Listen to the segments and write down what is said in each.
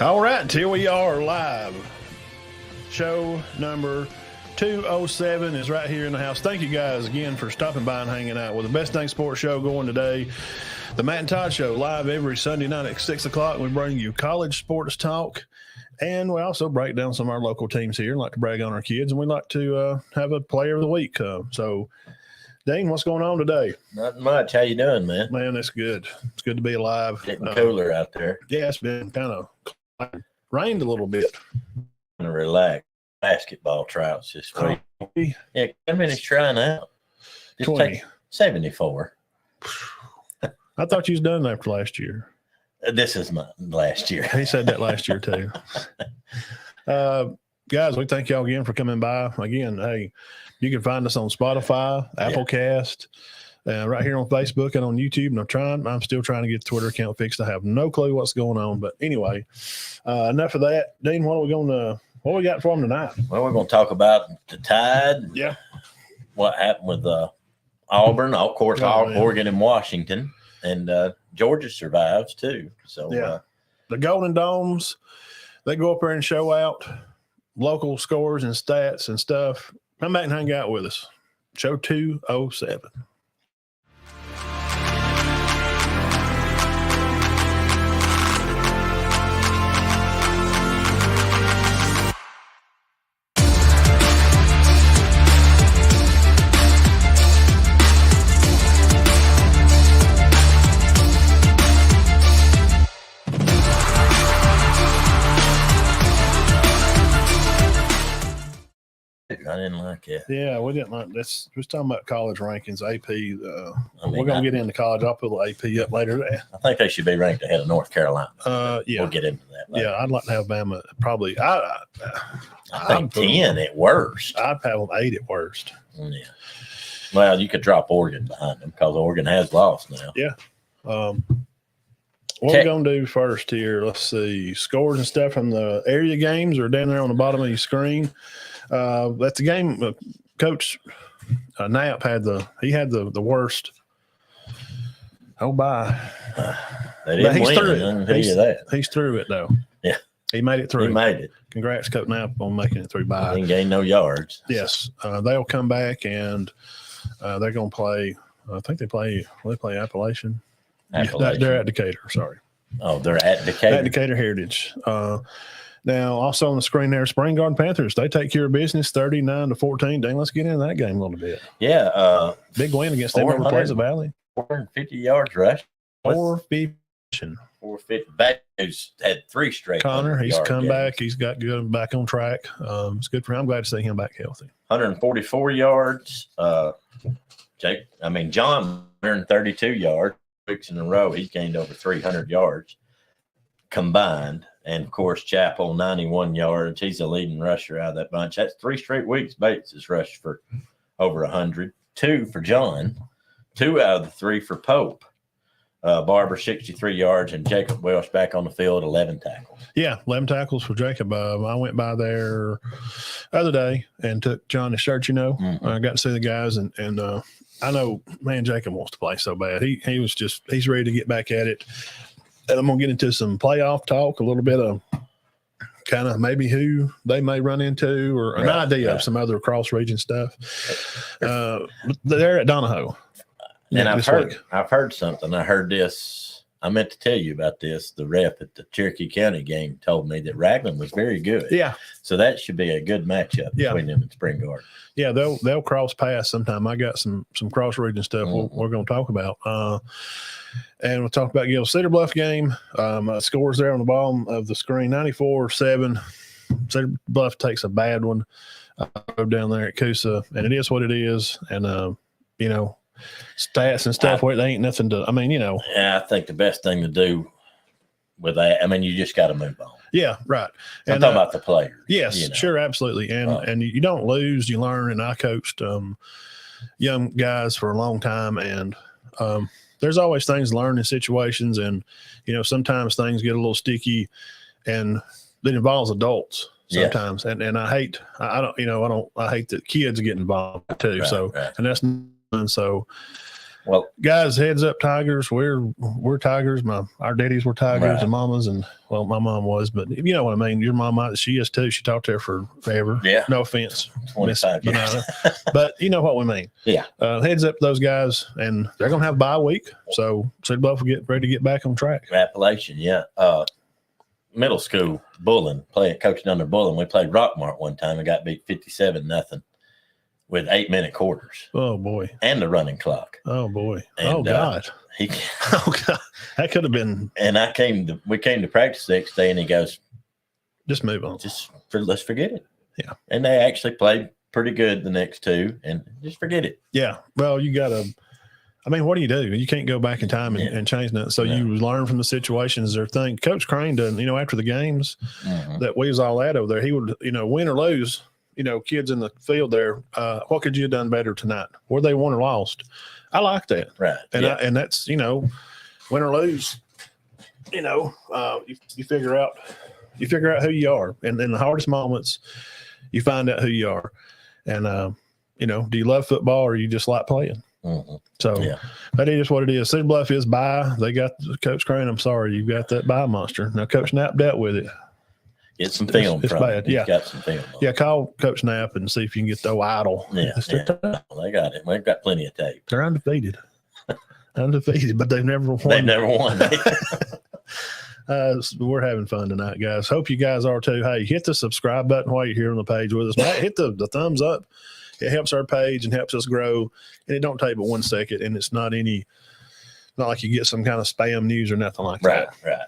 All right, here we are live. Show number 207 is right here in the house. Thank you guys again for stopping by and hanging out. With the best dang sports show going today, the Matt and Todd Show, live every Sunday night at 6 o'clock. We bring you college sports talk, and we also break down some of our local teams here and like to brag on our kids, and we like to have a player of the week. So, Dean, what's going on today? Not much. How you doing, man? Man, it's good. It's good to be alive. Getting cooler out there. Yeah, it's been kind of rained a little bit. Gonna relax. Basketball tryouts this week. Yeah, 10 minutes trying out. Just 20. take 74. I thought you was done after last year. This is my last year. He said that last year too. Guys, we thank y'all again for coming by. Again, hey, you can find us on Spotify, Applecast, right here on Facebook and on YouTube. And I'm still trying to get the Twitter account fixed. I have no clue what's going on. But anyway, enough of that. Dean, what we got for them tonight? Well, we're going to talk about the Tide. Yeah. What happened with Auburn, of course, Oregon and Washington. And Georgia survives too. So yeah, the Golden Domes, they go up there and show out local scores and stats and stuff. Come back and hang out with us. Show 207. I didn't like it. Yeah, we didn't like this. We're talking about college rankings, AP. We're going to get into college. I'll put the AP up later. I think they should be ranked ahead of North Carolina. Yeah. We'll get into that later. Yeah, I'd like to have Bama probably. I think 10 at worst. I'd have them 8 at worst. Yeah. Well, you could drop Oregon behind them because Oregon has lost now. Yeah. What we're going to do first here, let's see. Scores and stuff from the area games are down there on the bottom of your screen. That's the game. Coach Knapp had the worst. Oh, bye. They didn't win. I can tell you that. He's through it though. Yeah, he made it through. He made it. Congrats, Coach Knapp, on making it through. Bye. He didn't gain no yards. Yes, they'll come back and they're going to play. I think they play Appalachian. They're at Decatur. Sorry. Oh, they're at Decatur. At Decatur Heritage. Now, also on the screen there, Spring Garden Panthers. They take care of business 39-14. Dang, let's get into that game a little bit. Yeah. Big win against them over Pleasant Valley. 450 yards rush. 450. 450. Back, who's had 3 straight. Connor, he's come back. He's got good back on track. It's good for him. I'm glad to see him back healthy. 144 yards. John, 132 yards. Weeks in a row, he's gained over 300 yards combined. And, of course, Chappell, 91 yards. He's the leading rusher out of that bunch. That's 3 straight weeks. Bates has rushed for over 100. 2 for John. 2 out of the 3 for Pope. Barber, 63 yards. And Jacob Welsh back on the field, 11 tackles. Yeah, 11 tackles for Jacob. I went by there the other day and took John his shirt, Mm-hmm. I got to see the guys. And I know, man, Jacob wants to play so bad. He's ready to get back at it. And I'm going to get into some playoff talk, a little bit of kind of maybe who they may run into or an idea of some other cross-region stuff. They're at Donahoe. And I've heard something. I heard this. I meant to tell you about this. The ref at the Cherokee County game told me that Raglan was very good. Yeah. So that should be a good matchup between them and Spring Garden. Yeah, they'll cross paths sometime. I got some cross-region stuff we're going to talk about. And we'll talk about Gill Cedar Bluff game. Scores there on the bottom of the screen, 94-7. Cedar Bluff takes a bad one down there at Coosa, and it is what it is. And, stats and stuff where they ain't nothing to – Yeah, I think the best thing to do with that, you just got to move on. Yeah, right. I'm talking about the players. Yes, sure, absolutely. And you don't lose, you learn. And I coached young guys for a long time, and there's always things to learn in situations. And, sometimes things get a little sticky, and it involves adults sometimes. Yeah. And I hate that kids get involved too. And that's – and so Well, guys, heads up, Tigers. We're Tigers. Our daddies were Tigers Right. and mamas, and well, my mom was, but you know what I mean. Your mom, she is too. She taught there for forever. Yeah. No offense, 25 years. Banana, but you know what we mean. Yeah. Heads up to those guys, and they're gonna have a bye week, so City Bluff will get ready to get back on track. Appalachian, yeah. Middle school, Bullen, coaching under Bullen. We played Rockmart one time and got beat 57-0 with 8-minute quarters. Oh boy. And the running clock. Oh boy. And, oh God. Oh God. That could have been. And we came to practice the next day, and he goes, just move on. Let's forget it. Yeah. And they actually played pretty good the next two, and just forget it. Yeah. Well, you got to. I mean, what do? You can't go back in time and change that. So you learn from the situations. Their thing. Coach Crane doesn't. After the games that we was all at over there, he would win or lose. Kids in the field there. What could you have done better tonight? Were they won or lost? I like that. Right. And and that's win or lose. You figure out who you are, and in the hardest moments, you find out who you are. And do you love football or you just like playing? Mm-hmm. So that is what it is. City Bluff is bye. They got Coach Crane. I'm sorry, you've got that bye monster. Now Coach Knapp dealt with it. Get some film. It's bad. He's got some film. Yeah, call Coach Knapp and see if you can get the idle. Yeah, they got it. We've got plenty of tape. They're undefeated. But they've never won. They've never won. We're having fun tonight, guys. Hope you guys are too. Hey, hit the subscribe button while you're here on the page with us. Hit the thumbs up. It helps our page and helps us grow. And it don't take but 1 second. And it's not like you get some kind of spam news or nothing like that. Right.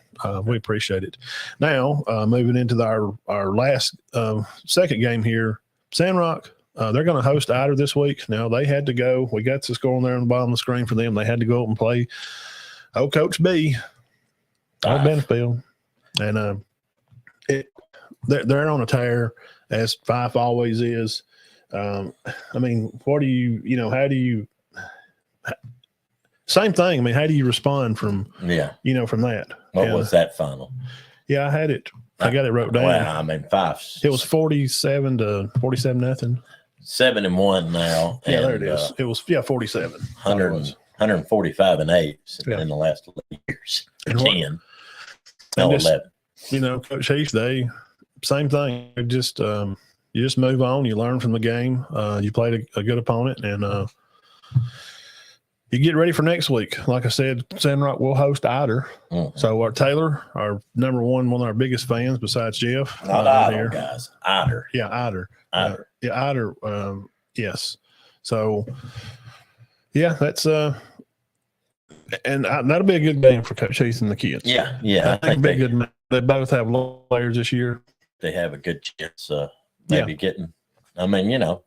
We appreciate it. Now, moving into our last second game here, Sandrock. They're going to host Eider this week. Now, they had to go. We got the score on there on the bottom of the screen for them. They had to go up and play Coach B, Old Benefield. And they're on a tear, as Fife always is. I mean, what do how do you – same thing. I mean, how do you respond from from that? What was that final? Yeah, I had it. I got it wrote down. Well, I mean, it was 47-47 7-1 now. Yeah, there it is. It was 47. 145 and 8 in the last 11 years. And 10. No, 11. Coach Heath, same thing. You just move on. You learn from the game. You played a good opponent, and you get ready for next week. Like I said, Sandrock will host Eider. Mm-hmm. So our Taylor, our number one of our biggest fans besides Jeff. Not Eider, guys. Eider. Yeah, Eider. Eider. Yes. So, yeah, that's and that'll be a good game for Coach Heath and the kids. Yeah. I think it'll be a good match. They both have players this year. They have a good chance maybe getting – I mean, Yeah,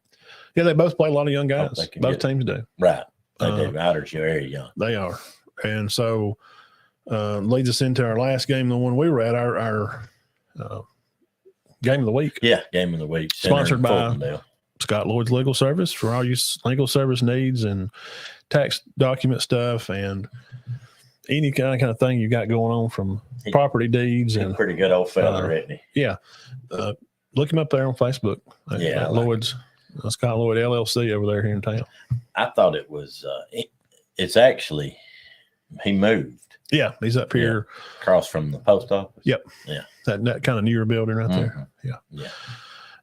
they both play a lot of young guys. Both teams do. Right. They do. Eider's very young. They are. And so leads us into our last game, the one we were at, our game of the week. Yeah, game of the week. Sponsored by Scott Lloyd's Legal Service for all your legal service needs and tax document stuff and any kind of thing you got going on from property deeds. He's a pretty good old fella, isn't he? Yeah. Look him up there on Facebook. Lloyd's. Scott Lloyd LLC over there here in town. I thought it was it's actually he moved. Yeah, he's up here across from the post office. Yep. Yeah. That kind of newer building right there. Yeah.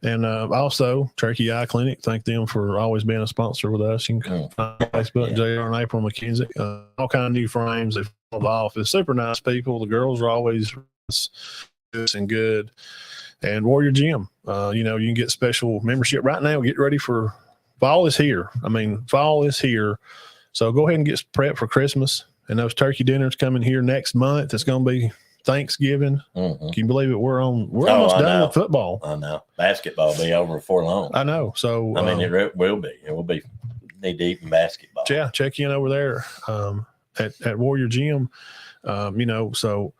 And also Turkey Eye Clinic, thank them for always being a sponsor with us. You can find Facebook, JR and April McKenzie, all kind of new frames. They've the office, super nice people. The girls are always and good. And Warrior Gym, you can get special membership right now. Get ready for fall is here. I mean, fall is here. So go ahead and get prepped for Christmas. And those turkey dinners coming here next month. It's going to be Thanksgiving. Mm-hmm. Can you believe it? We're almost done with football. I know. Basketball will be over before long. I know. So I mean, it will be. It will be knee deep in basketball. Yeah, check in over there at Warrior Gym. So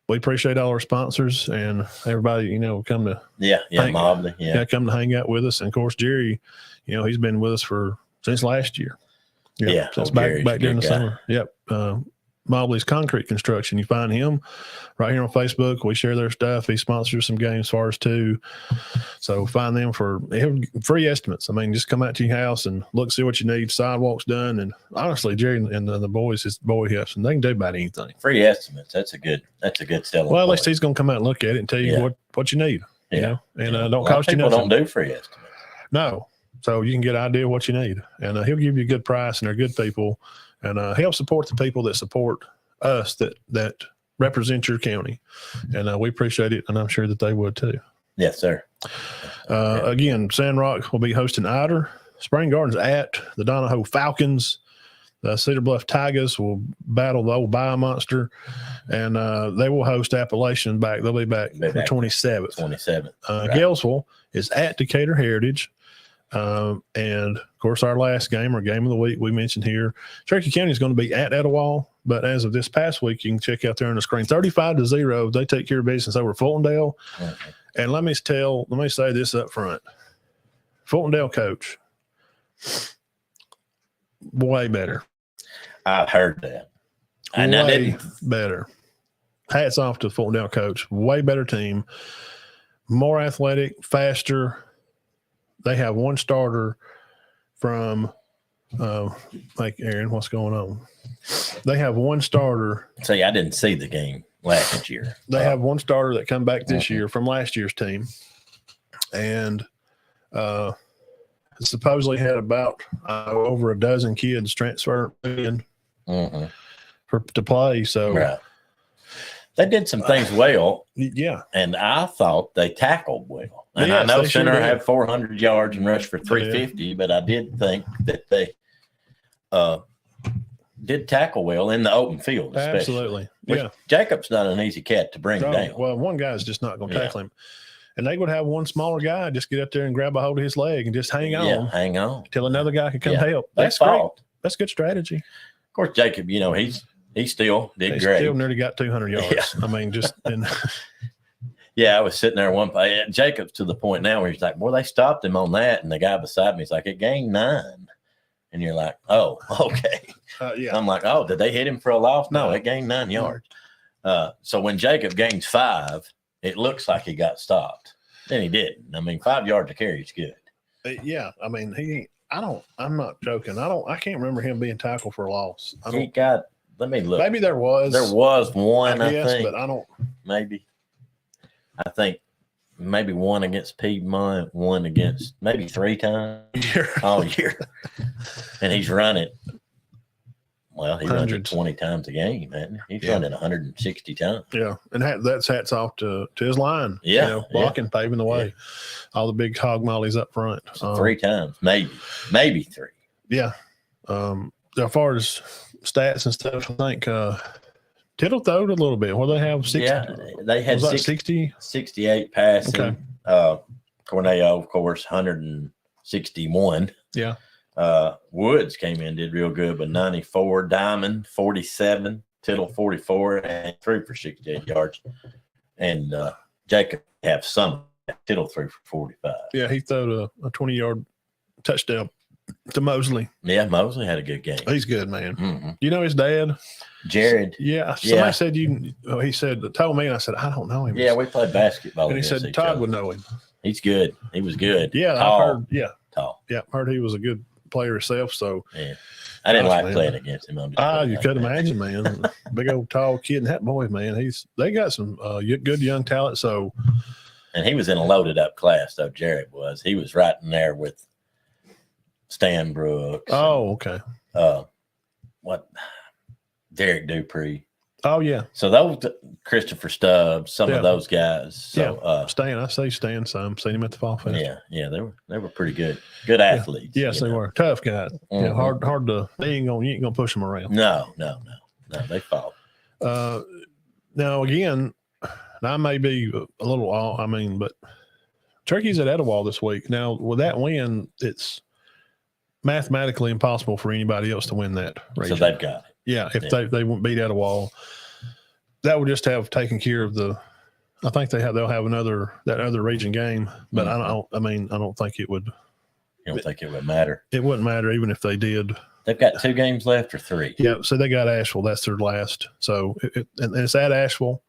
we appreciate all our sponsors and everybody, come to Mobley, come to hang out with us. And of course, Jerry, he's been with us since last year. Since back during the summer. Yep. Mobley's Concrete Construction. You find him right here on Facebook. We share their stuff. He sponsors some games for us too. So find them for free estimates. I mean, just come out to your house and look, see what you need. Sidewalks done. And honestly, Jerry and the boys, his boy helps, and they can do about anything. Free estimates. That's a good selling. Well, at least he's going to come out and look at it and tell you what you need. You know, and don't cost you nothing. People don't do free estimates. No. So you can get an idea of what you need. And he'll give you a good price, and they're good people. And help support the people that support us that represent your county. And we appreciate it, and I'm sure that they would too. Yes, sir. Again, Sandrock will be hosting Ider. Spring Gardens at the Donahoe Falcons. The Cedar Bluff Tigers will battle the old Bio Monster, and they will host Appalachian back. They'll be back the 27th. 27th. Right. Galesville is at Decatur Heritage. And of course, our last game or game of the week we mentioned here, Cherokee County is going to be at Etowah, but as of this past week, you can check out there on the screen 35-0. They take care of business over Fultondale. Mm-hmm. And let me say this up front. Fultondale coach, way better. I've heard that. And I didn't. Better. Hats off to the Fultondale coach. Way better team. More athletic, faster. They have one starter from, like Aaron, what's going on? They have one starter. See, I didn't see the game last year. They have one starter that come back this year from last year's team. And supposedly had about over a dozen kids transfer in to play. So right. They did some things well. Yeah. And I thought they tackled well. And yes, I know Center sure had 400 yards and rushed for 350, but I did think that they did tackle well in the open field, especially. Absolutely. Which Jacob's not an easy cat to bring down. Well, one guy's just not going to tackle him. And they would have one smaller guy just get up there and grab a hold of his leg and just hang on. Yeah, hang on. Till another guy can come help. That's great. fault. That's good strategy. Of course, Jacob, he still did great. Still nearly got 200 yards. Yeah. I mean, just yeah, I was sitting there one play. Jacob's to the point now where he's like, boy, they stopped him on that. And the guy beside me is like, it gained 9. And you're like, oh, okay. Yeah. I'm like, oh, did they hit him for a loss? No, it gained 9 yards. So when Jacob gains 5, it looks like he got stopped. Then he didn't. I mean, 5 yards to carry is good. Yeah. I mean, I'm not joking. I can't remember him being tackled for a loss. Let me look. Maybe there was. There was one, I think. But I don't. Maybe. I think maybe one against Piedmont, one against maybe 3 times all year. And he's run it. Well, he runs it 20 times a game, man. He's running 160 times. Yeah, and that's hats off to his line. Yeah, blocking, paving the way. Yeah. All the big hog mollies up front. 3 times, maybe 3. Yeah. As far as stats and stuff, I think Tittle throwed a little bit. What do they have? 60? Yeah, they had 60? 68 passing. Okay. Corneo, of course, 161. Yeah. Woods came in, did real good, but 94. Diamond, 47. Tittle, 44, and threw for 68 yards. And Jacob have some. Tittle threw for 45. Yeah, he threw a 20-yard touchdown to Mosley. Yeah, Mosley had a good game. He's good, man. Mm-hmm. You know his dad? Jared. Yeah. Somebody said he said, told me, and I said, I don't know him. Yeah, we played basketball. And he said Todd would know him. He's good. He was good. Yeah, tall. I heard. Yeah. Tall. Yeah, heard he was a good player himself. So yeah. I didn't like playing against him. You could imagine, man. Big old tall kid, and that boy, man, they got some good young talent. So, and he was in a loaded up class, though. Jared was. He was right in there with Stan Brooks. Oh, okay. Derek Dupree. Oh, yeah. So those Christopher Stubbs, some of those guys. So Stan, I say Stan some. Seen him at the Fall Fest. Yeah, they were pretty good. Good athletes. Yes, they were. Tough guys. Mm-hmm. Yeah, hard to. You ain't gonna push them around. No, they fought. Now again, I may be a little off. I mean, but Turkey's at Etowah this week. Now with that win, it's mathematically impossible for anybody else to win that region. So they've got it. Yeah, if they won't beat Etowah, that would just have taken care of the. I think they'll have that other region game, but I don't think it would. You don't think it would matter? It wouldn't matter even if they did They've got 2 games left or 3. Yeah, so they got Asheville. That's their last. So and it's at Asheville.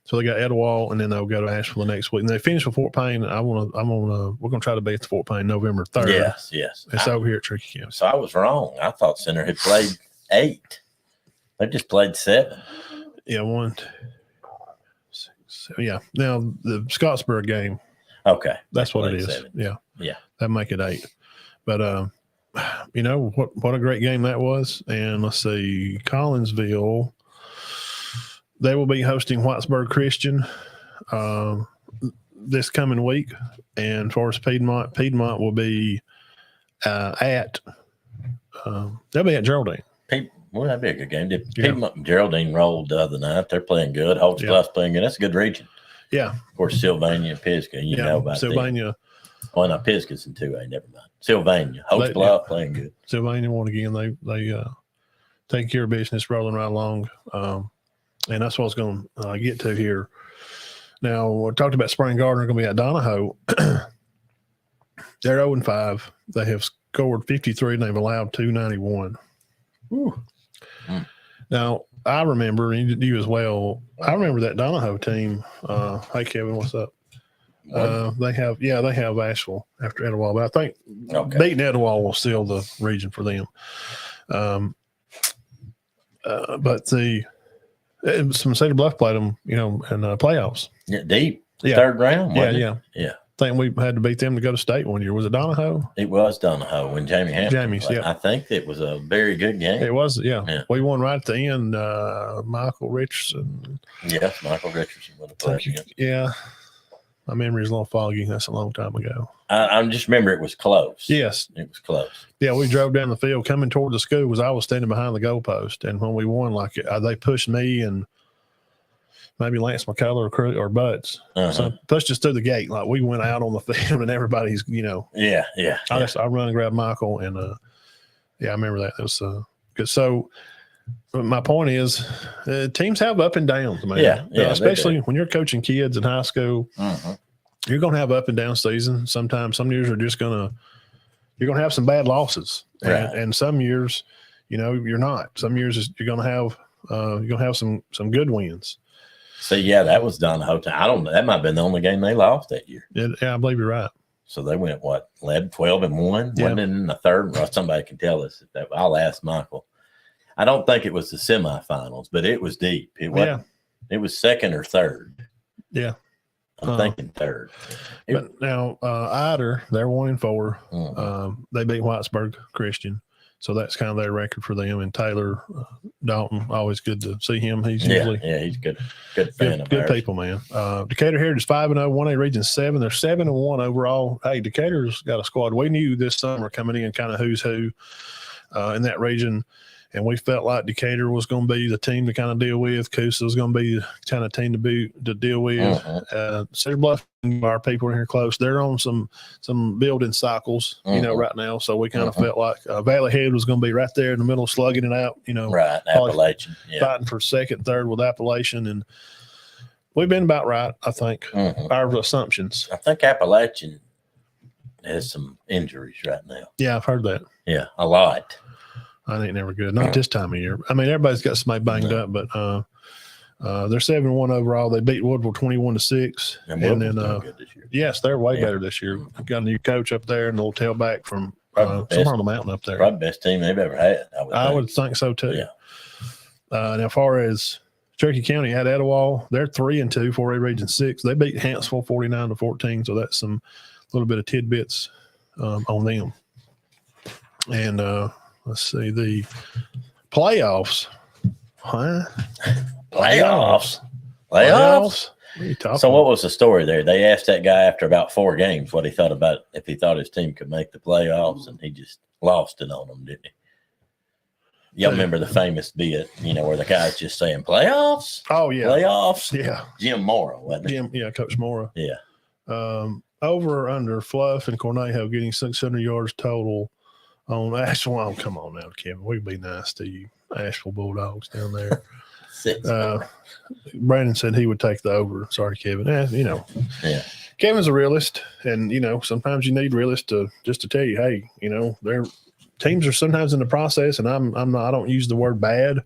So they got Etowah, and then they'll go to Asheville the next week. And they finish with Fort Payne. We're gonna try to be at the Fort Payne November 3rd. Yes. It's over here at Cherokee County. So I was wrong. I thought Center had played 8. They just played 7. Yeah, 1, 2, 6, 7. Yeah. Now the Scottsboro game. Okay, That's what it is. 7. Yeah. That make it 8. But you know what a great game that was. And let's see, Collinsville. They will be hosting Whitesburg Christian this coming week. And for us, Piedmont will be they'll be at Geraldine. Well, that'd be a good game. Piedmont and Geraldine rolled the other night. They're playing good. Holt's Bluff's playing good. That's a good region. Yeah. Of course, Sylvania and Pisgah, you know about Sylvania. Them. Oh, no, Pisgah's in 2A. Never mind. Sylvania. Holt's Bluff playing good. Sylvania won again. They take care of business, rolling right along. And that's what I was going to get to here. Now, we talked about Spring Garden. They're going to be at Donahoe. They're 0-5. They have scored 53, and they've allowed 291. Now, I remember, and you as well, I remember that Donahoe team. Hey, Kevin, what's up? They have Asheville after Etowah, but I think beating Etowah will seal the region for them. But some Cedar Bluff played them, in playoffs. Yeah, deep. Third round. Yeah. I think we had to beat them to go to state one year. Was it Donahoe? It was Donahoe when Jamie Hampton played. Yeah. I think it was a very good game. It was, yeah. We won right at the end. Michael Richardson. Yes, Michael Richardson would have played. Yeah. My memory is a little foggy. That's a long time ago. I just remember it was close. Yes. It was close. Yeah, we drove down the field coming toward the school was I was standing behind the goalpost. And when we won, they pushed me and maybe Lance McCullough or Butts. So pushed us through the gate. Like we went out on the field and everybody's, Yeah. I run and grab Michael and I remember that. It was good. So my point is teams have up and downs, man. Yeah, especially when you're coaching kids in high school. You're going to have up and down seasons. Sometimes some years are just you're going to have some bad losses. And some years, you're not. Some years you're going to have some good wins. So that was Donahoe. That might have been the only game they lost that year. Yeah, I believe you're right. So they went 11, 12-1. Yeah. Wasn't in the third. Well, somebody can tell us I'll ask Michael. I don't think it was the semifinals, but it was deep. It was second or third. Yeah. I'm thinking third. But now Ider, they're 1-4. They beat Whitesburg Christian. So that's kind of their record for them. And Taylor Dalton, always good to see him. He's usually he's good fan of good people, man. Decatur Heritage is 5-0, 1A Region 7. They're 7-1 overall. Hey, Decatur's got a squad. We knew this summer coming in kind of who's who in that region. And we felt like Decatur was going to be the team to kind of deal with. Coosa was going to be the kind of team to deal with. Cedar Bluff, our people are here close. They're on some building cycles, right now. So we kind of felt like Valley Head was going to be right there in the middle, slugging it out. Right, Appalachian, fighting for second, third with Appalachian, and we've been about right. I think our assumptions. I think Appalachian has some injuries right now. Yeah, I've heard that. Yeah, a lot. I ain't never good. Not this time of year. I mean, everybody's got somebody banged up, but they're 7-1 overall. They beat Woodville 21-6. And then good this year. Yes, they're way better this year. Got a new coach up there and a little tailback from somewhere on the mountain up there. Probably the best team they've ever had. I would think so too. Yeah. Now, as far as Cherokee County at Etowah, they're 3-2, 4A Region 6. They beat Hanceville 49-14. So that's some little bit of tidbits on them. And let's see, the playoffs. Huh? Playoffs. So what was the story there? They asked that guy after about 4 games what he thought about if he thought his team could make the playoffs, and he just lost it on them, didn't he? Y'all remember the famous bit, where the guy's just saying playoffs? Oh, yeah. Playoffs? Yeah. Jim Mora, wasn't it? Coach Mora. Yeah. Over or under Fluff and Cornejo getting 600 yards total on Asheville. Oh, come on now, Kevin. We'd be nice to you, Asheville Bulldogs down there. Brandon said he would take the over. Sorry, Kevin. Yeah. Kevin's a realist, and sometimes you need realists to tell you, hey, their teams are sometimes in the process, and I'm not. I don't use the word bad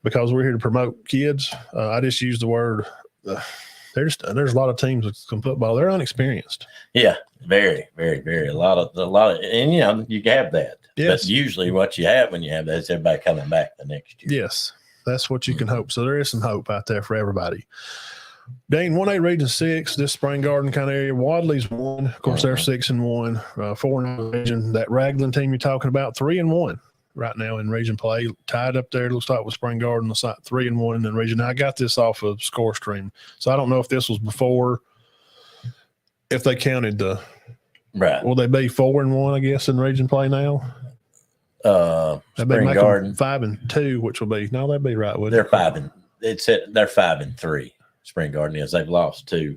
because we're here to promote kids. I just use the word. There's a lot of teams with some football. They're unexperienced. Yeah, very, very, very. A lot of, and you have that. Yes. But usually, what you have when you have that is everybody coming back the next year. Yes, that's what you can hope. So there is some hope out there for everybody. Dean, 1A Region 6, this Spring Garden kind of area. Wadley's 1. Of course, they're 6-1. 4-0 region. That Raglan team you're talking about, 3-1 right now in region play. Tied up there, looks like with Spring Garden. Looks like 3-1 in region. Now, I got this off of Score Stream, so I don't know if this was before, if they counted the – right. Will they be 4-1, I guess, in region play now? Spring Garden 5-2, which will be – no, that'd be right. They're 5-3. Spring Garden is. They've lost to.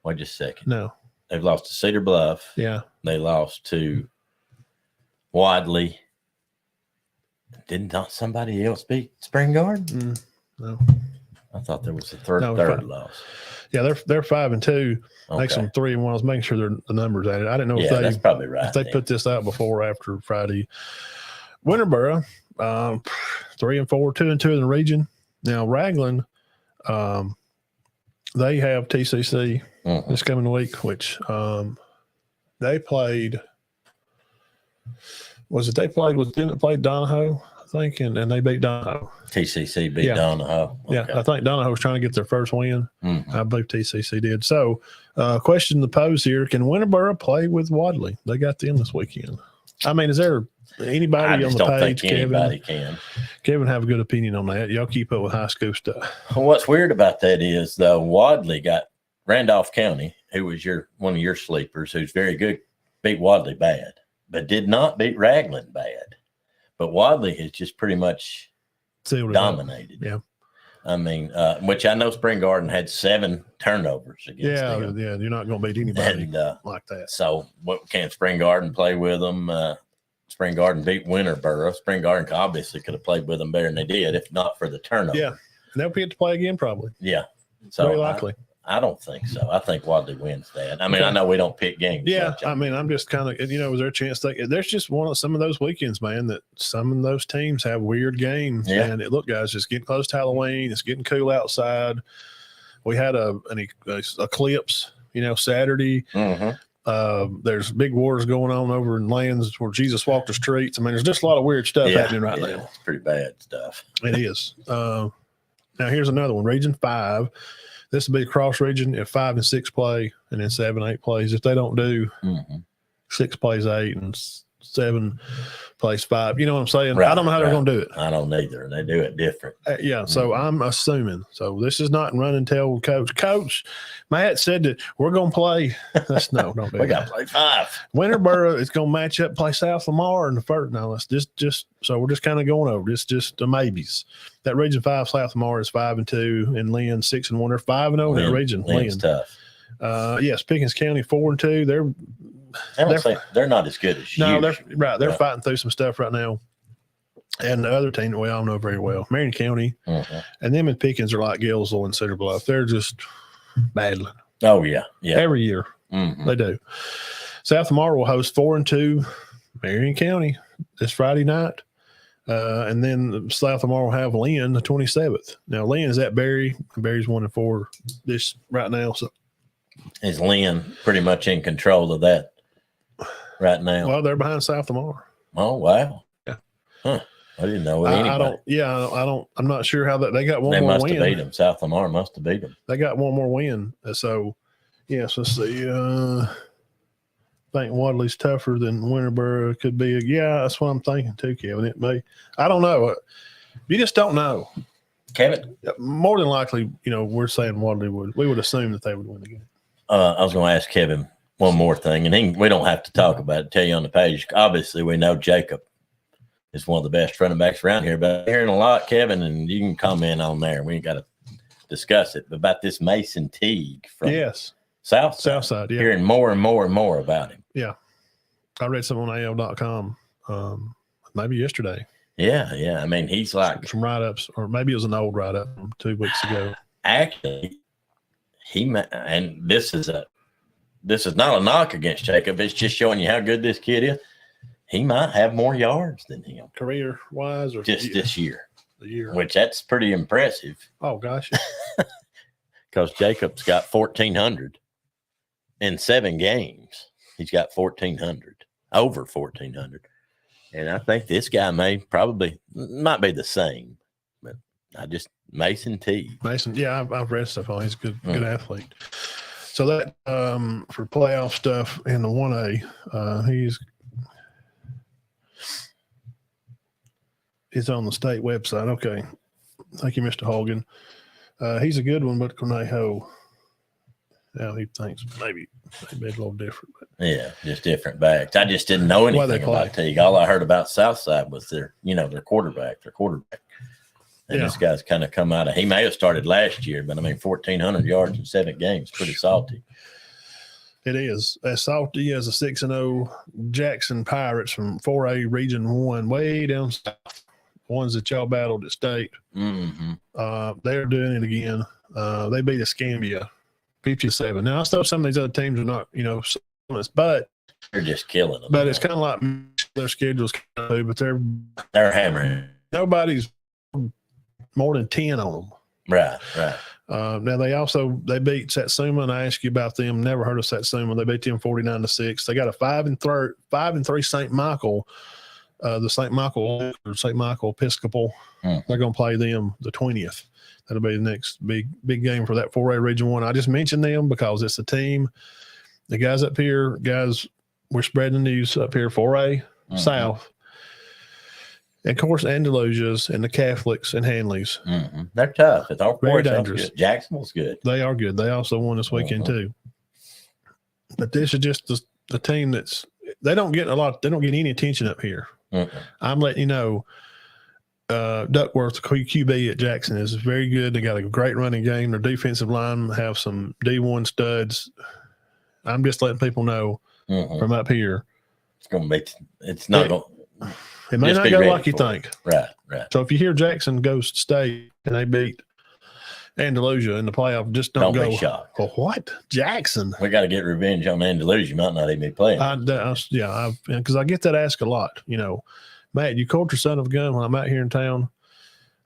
Wait just a second. No, they've lost to Cedar Bluff. Yeah, they lost to Wadley. Didn't somebody else beat Spring Garden? No, I thought there was a third loss. Yeah, they're 5-2. Makes them 3-1. I was making sure the numbers added. I didn't know if that's probably right. If they put this out before or after Friday. Winterboro, 3-4, 2-2 in the region. Now Raglan. They have TCC this coming week, which they played. Didn't it play Donahoe? I think, and they beat Donahoe. TCC beat Donahoe. Okay. Yeah, I think Donahoe was trying to get their first win. I believe TCC did. So, question to pose here: can Winterboro play with Wadley? They got them this weekend. I mean, is there anybody on the page? Think anybody can. Kevin, have a good opinion on that. Y'all keep up with high school stuff. Well, what's weird about that is, though, Wadley got Randolph County, who was one of your sleepers, who's very good, beat Wadley bad, but did not beat Raglan bad. But Wadley has just pretty much dominated. Yeah. I mean, which I know Spring Garden had 7 turnovers against them. Yeah, you're not going to beat anybody like that. So, what can Spring Garden play with them? Spring Garden beat Winterboro. Spring Garden obviously could have played with them better than they did, if not for the turnover. Yeah, and they'll get to play again probably. Yeah, so very likely. I don't think so. I think Wadley wins that. I mean, I know we don't pick games. Yeah, I mean, I'm just kind of, is there a chance there's just some of those weekends, man, that some of those teams have weird games. Yeah. And look, guys, it's getting close to Halloween. It's getting cool outside. We had an eclipse, Saturday. There's big wars going on over in lands where Jesus walked the streets. I mean, there's just a lot of weird stuff happening right now. It's pretty bad stuff. It is. Now, here's another one. Region 5. This will be a cross region if 5 and 6 play, and then 7, 8 plays. If they don't do 6 plays 8 and 7 plays 5, you know what I'm saying? Right, I don't know how they're going to do it. I don't either. They do it different. So I'm assuming. So this is not run and tell Coach. Coach, Matt said that we're going to play. Don't do We got to play 5. Winterboro is going to match up, play South Lamar in the first. No, it's just so we're just kind of going over. It's just the maybes. That Region 5 South Lamar is 5-2, and Lynn 6-1. They're 5-0 in that region. Lynn's tough. Yes, Pickens County 4-2. They're not as good as you. No, they're right. They're fighting through some stuff right now. And the other team that we all know very well, Marion County, and them and Pickens are like Gillsville and Cedar Bluff. They're just battling. Oh yeah. Every year they do. South Lamar will host 4-2 Marion County this Friday night. And then South Lamar will have Lynn the 27th. Now Lynn is at Berry. Berry's 1-4 this right now. So is Lynn pretty much in control of that right now? Well, they're behind South Lamar. Oh wow. Yeah. Huh. I didn't know anybody. I'm not sure how that they got one more win. They must have beat them. South Lamar must have beat them. They got one more win. So yes, let's see. I think Wadley's tougher than Winterboro could be. Yeah, that's what I'm thinking too, Kevin. It may. I don't know. You just don't know. Kevin? More than likely, we're saying Wadley would. We would assume that they would win the game. I was going to ask Kevin one more thing, and we don't have to talk about it. Tell you on the page. Obviously, we know Jacob is one of the best running backs around here, but I'm hearing a lot, Kevin, and you can comment on there. We ain't got to discuss it, but about this Mason Teague from Southside. Yeah. Hearing more and more and more about him. Yeah. I read something on AL.com maybe yesterday. Yeah. I mean, he's like some write-ups, or maybe it was an old write-up from 2 weeks ago. Actually, and this is not a knock against Jacob. It's just showing you how good this kid is. He might have more yards than him career-wise, or just this year. The year, which that's pretty impressive. Oh gosh, because Jacob's got 1,400 in 7 games. He's got 1,400, over 1,400, and I think this guy might be the same. But Mason T. Yeah, I've read stuff on him. He's a good athlete. So that for playoff stuff in the 1A, he's on the state website. Okay. Thank you, Mr. Hogan. He's a good one, but Conejo, now he thinks maybe a little different. But yeah, just different backs. I just didn't know anything about Teague. All I heard about Southside was their quarterback. And this guy's kind of come out of – he may have started last year, but, 1,400 yards in 7 games, pretty salty. It is. As salty as a 6-0 Jackson Pirates from 4A Region 1, way down south. Ones that y'all battled at state. Mm-hmm. They're doing it again. They beat Escambia 57. Now, I know some of these other teams are not, but they're just killing them. But it's kind of like their schedules, but they're hammering. Nobody's more than 10 on them. Right. Now they beat Satsuma, and I asked you about them. Never heard of Satsuma. They beat them 49-6. They got a 5-3 St. Michael. The St. Michael Episcopal. They're going to play them the 20th. That'll be the next big game for that 4A Region 1. I just mentioned them because it's a team. The guys up here, we're spreading the news up here, 4A South. And, of course, Andalusia's and the Catholics and Hanleys. Mm-hmm. They're tough. It's all very dangerous. Good. Jacksonville's good. They are good. They also won this weekend, too. But this is just the team they don't get any attention up here. Mm-hmm. I'm letting you know, Duckworth, the QB at Jackson, is very good. They got a great running game. Their defensive line have some D1 studs. I'm just letting people know from up here. It may not go like you think. Right. So if you hear Jackson goes to state and they beat Andalusia in the playoff, just don't go. Be shocked. Well, what? Jackson? We got to get revenge on Andalusia. You might not even be playing. Because I get that asked a lot. Matt, you culture son of a gun when I'm out here in town.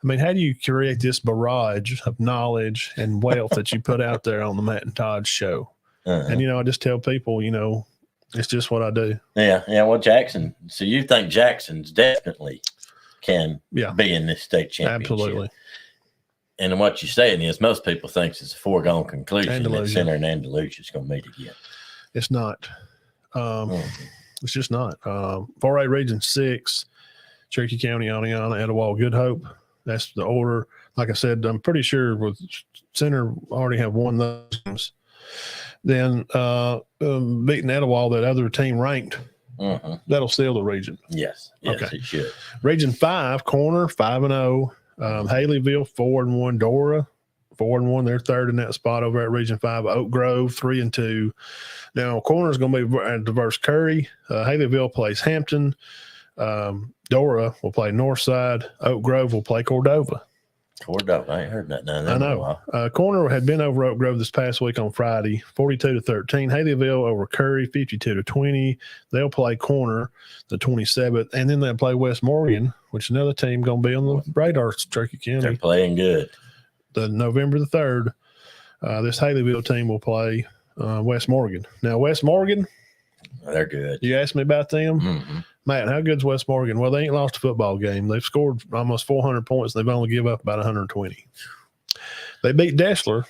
How do you create this barrage of knowledge and wealth that you put out there on the Matt and Todd show? And, I just tell people, it's just what I do. Yeah. Well, Jackson. So you think Jackson's definitely can be in this state championship? Absolutely. And what you're saying is most people think it's a foregone conclusion that Center and Andalusia is going to meet again. It's not. It's just not. 4A Region 6, Cherokee County, Oneonta, Etowah, Good Hope. That's the order. Like I said, I'm pretty sure with Center already have won those games. Then beating Etowah, that other team ranked, that'll seal the region. Yes, okay. It should. Region 5, Corner, 5-0. Haleyville, 4-1. Dora, 4-1. They're third in that spot over at Region 5. Oak Grove, 3-2. Now, Corner's going to be at Diverse Curry. Haleyville plays Hampton. Dora will play Northside. Oak Grove will play Cordova. I ain't heard that none. I know. Corner had been over Oak Grove this past week on Friday, 42-13. Haleyville over Curry, 52-20. They'll play Corner the 27th, and then they'll play West Morgan, which is another team going to be on the radar, Cherokee County. They're playing good. The November the 3rd, this Haleyville team will play West Morgan. Now, West Morgan, they're good. You asked me about them? Matt, how good's West Morgan? Well, they ain't lost a football game. They've scored almost 400 points. They've only given up about 120. They beat Dessler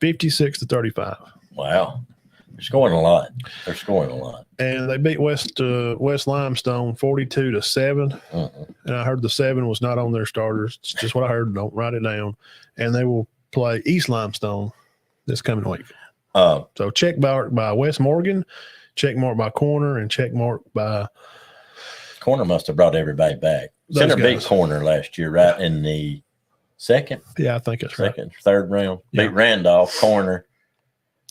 56-35. Wow. They're scoring a lot. And they beat West Limestone 42-7. And I heard the 7 was not on their starters. It's just what I heard. Don't write it down. And they will play East Limestone this coming week. So check mark by West Morgan, check mark by Corner, and check mark by – Corner must have brought everybody back. Center beat Corner last year, right, in the second? Yeah, I think it's second, third round. Beat Randolph, Corner,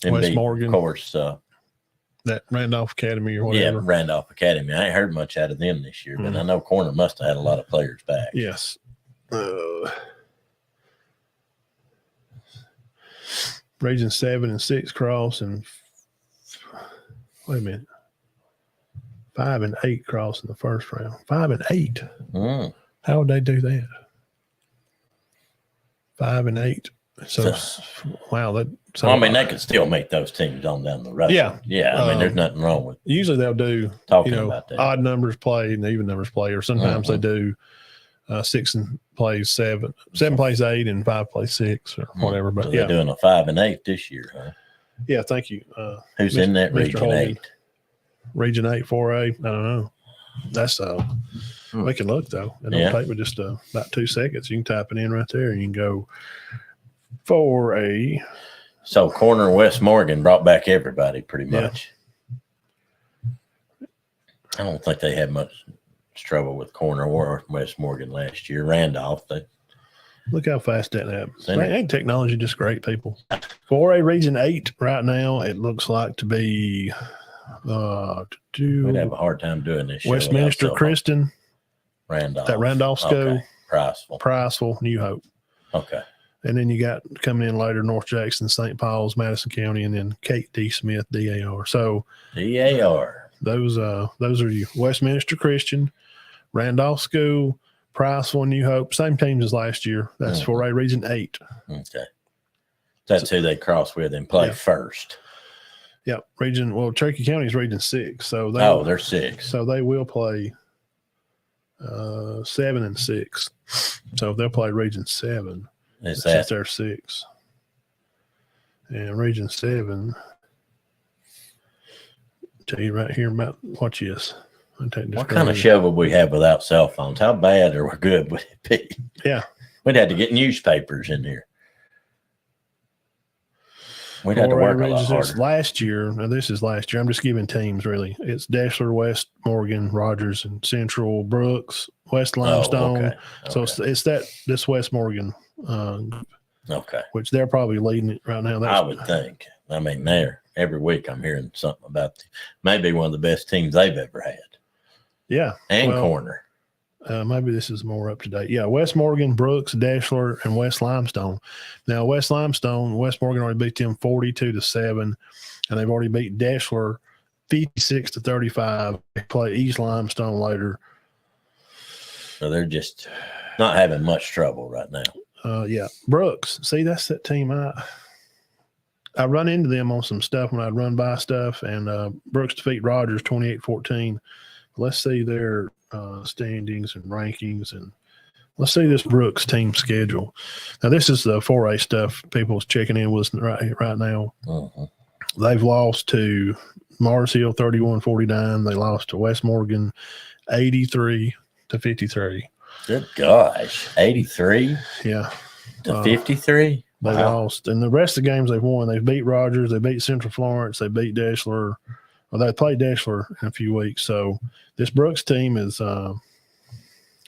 and West beat, Morgan. Of course, That Randolph Academy or Yeah, whatever. Randolph Academy. I ain't heard much out of them this year, but I know Corner must have had a lot of players back. Yes. Region 7 and 6 cross and wait a minute. 5 and 8 cross in the first round. 5 and 8. How would they do that? 5 and 8. So wow, that. So well, I mean, they could still make those teams on down the road. Yeah, yeah. I mean, there's nothing wrong with usually they'll do about that. Odd numbers play and even numbers play, or sometimes they do 6 and plays 7, 7 plays 8, and 5 plays 6 or whatever. But so they're doing a 5 and 8 this year, huh? Yeah, thank you. Who's in that Region 8? Region 8, 4A. I don't know. That's we can look though. It don't take me just about 2 seconds. You can type it in right there, and you can go 4A. So Corner West Morgan brought back everybody pretty much. I don't think they had much trouble with Corner or West Morgan last year. Randolph, look how fast that happens. Ain't technology just great, people? 4A Region 8 right now, it looks like to be we'd have a hard time doing this. Westminster Christian, Randolph. That Randolph School, Priceville, New Hope. Okay. And then you got coming in later North Jackson, St. Paul's, Madison County, and then Kate D. Smith, DAR. So DAR. Those are you. Westminster Christian, Randolph School, Priceville, New Hope, same teams as last year. That's 4A Region 8. Okay. That's who they cross with and play first. Yep. Cherokee County is Region 6. So they're 6. So they will play 7 and 6. So they'll play Region 7. Since they're 6. And Region 7. Tell you right here about watch this. What kind of show would we have without cell phones? How bad or good would it be? Yeah. We'd have to get newspapers in here. We'd have to work a lot harder. Last year, now this is last year. I'm just giving teams, really. It's Deshler, West Morgan, Rogers, and Central, Brooks, West Limestone. So it's this West Morgan. Which they're probably leading it right now. I would think. I mean, every week I'm hearing something about maybe one of the best teams they've ever had. Yeah. And Corner. Maybe this is more up to date. Yeah, West Morgan, Brooks, Deshler, and West Limestone. Now, West Morgan already beat them 42-7, and they've already beat Deshler 56-35. They play East Limestone later. So they're just not having much trouble right now. Yeah, Brooks. See, that's that team. I run into them on some stuff when I'd run by stuff, and Brooks defeat Rogers 28-14. Let's see their standings and rankings, and let's see this Brooks team schedule. Now, this is the 4A stuff people's checking in with right now. They've lost to Mars Hill 31-49. They lost to West Morgan 83-53. Good gosh, 83? Yeah. To 53? They lost. And the rest of the games they've won, they've beat Rogers, they beat Central Florence, they beat Deshler. Well, they played Deshler in a few weeks. So this Brooks team is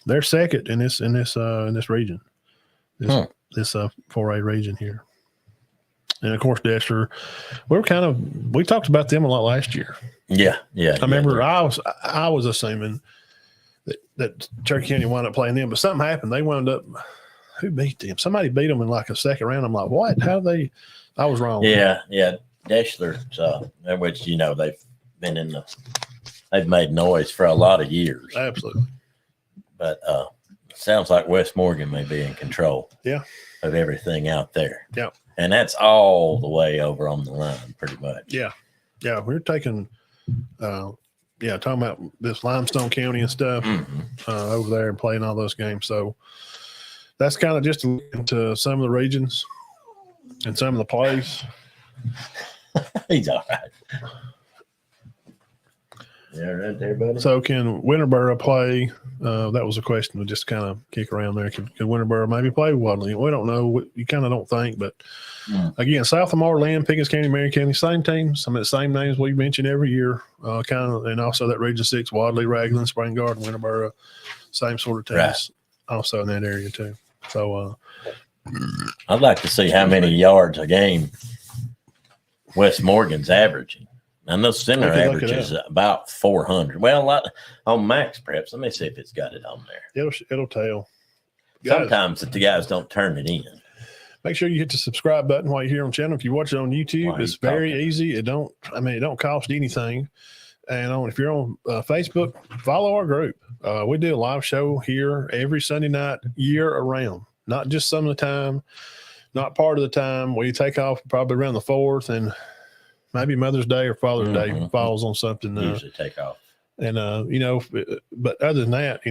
they're second in this region. This 4A region here. And of course Deshler, we talked about them a lot last year. Yeah. I remember I was assuming that Cherokee County wound up playing them, but something happened. They wound up, who beat them? Somebody beat them in like a second round. I'm like, what? I was wrong. Yeah. Deshler, which, they've been they've made noise for a lot of years. Absolutely. But sounds like West Morgan may be in control of everything out there. Yeah. And that's all the way over on the line, pretty much. Yeah. Yeah. We're taking, talking about this Limestone County and stuff over there and playing all those games. So that's kind of just into some of the regions and some of the plays. He's all right. Yeah, right there, buddy. So can Winterboro play? That was a question to just kind of kick around there. Can Winterboro maybe play Wadley? We don't know. You kind of don't think, but again, South Lamar, Lynn, Pickens County, Marion County, same teams. I mean, the same names we mention every year. And also that Region 6, Wadley, Raglan, Spring Garden, Winterboro, same sort of teams. Also in that area too. So I'd like to see how many yards a game West Morgan's averaging. And the center I could look average it is about 400. Well, a lot on Max Preps. Let me see if it's got it on there. It'll tell. Guys, Sometimes if the guys don't turn it in. make sure you hit the subscribe button while you're here on the channel. If you watch it on YouTube, it's very easy. It don't cost anything. And if you're on Facebook, follow our group. We do a live show here every Sunday night, year around. Not just some of the time, not part of the time. We take off probably around the 4th, and maybe Mother's Day or Father's Day falls on something. Usually take off. And but other than that,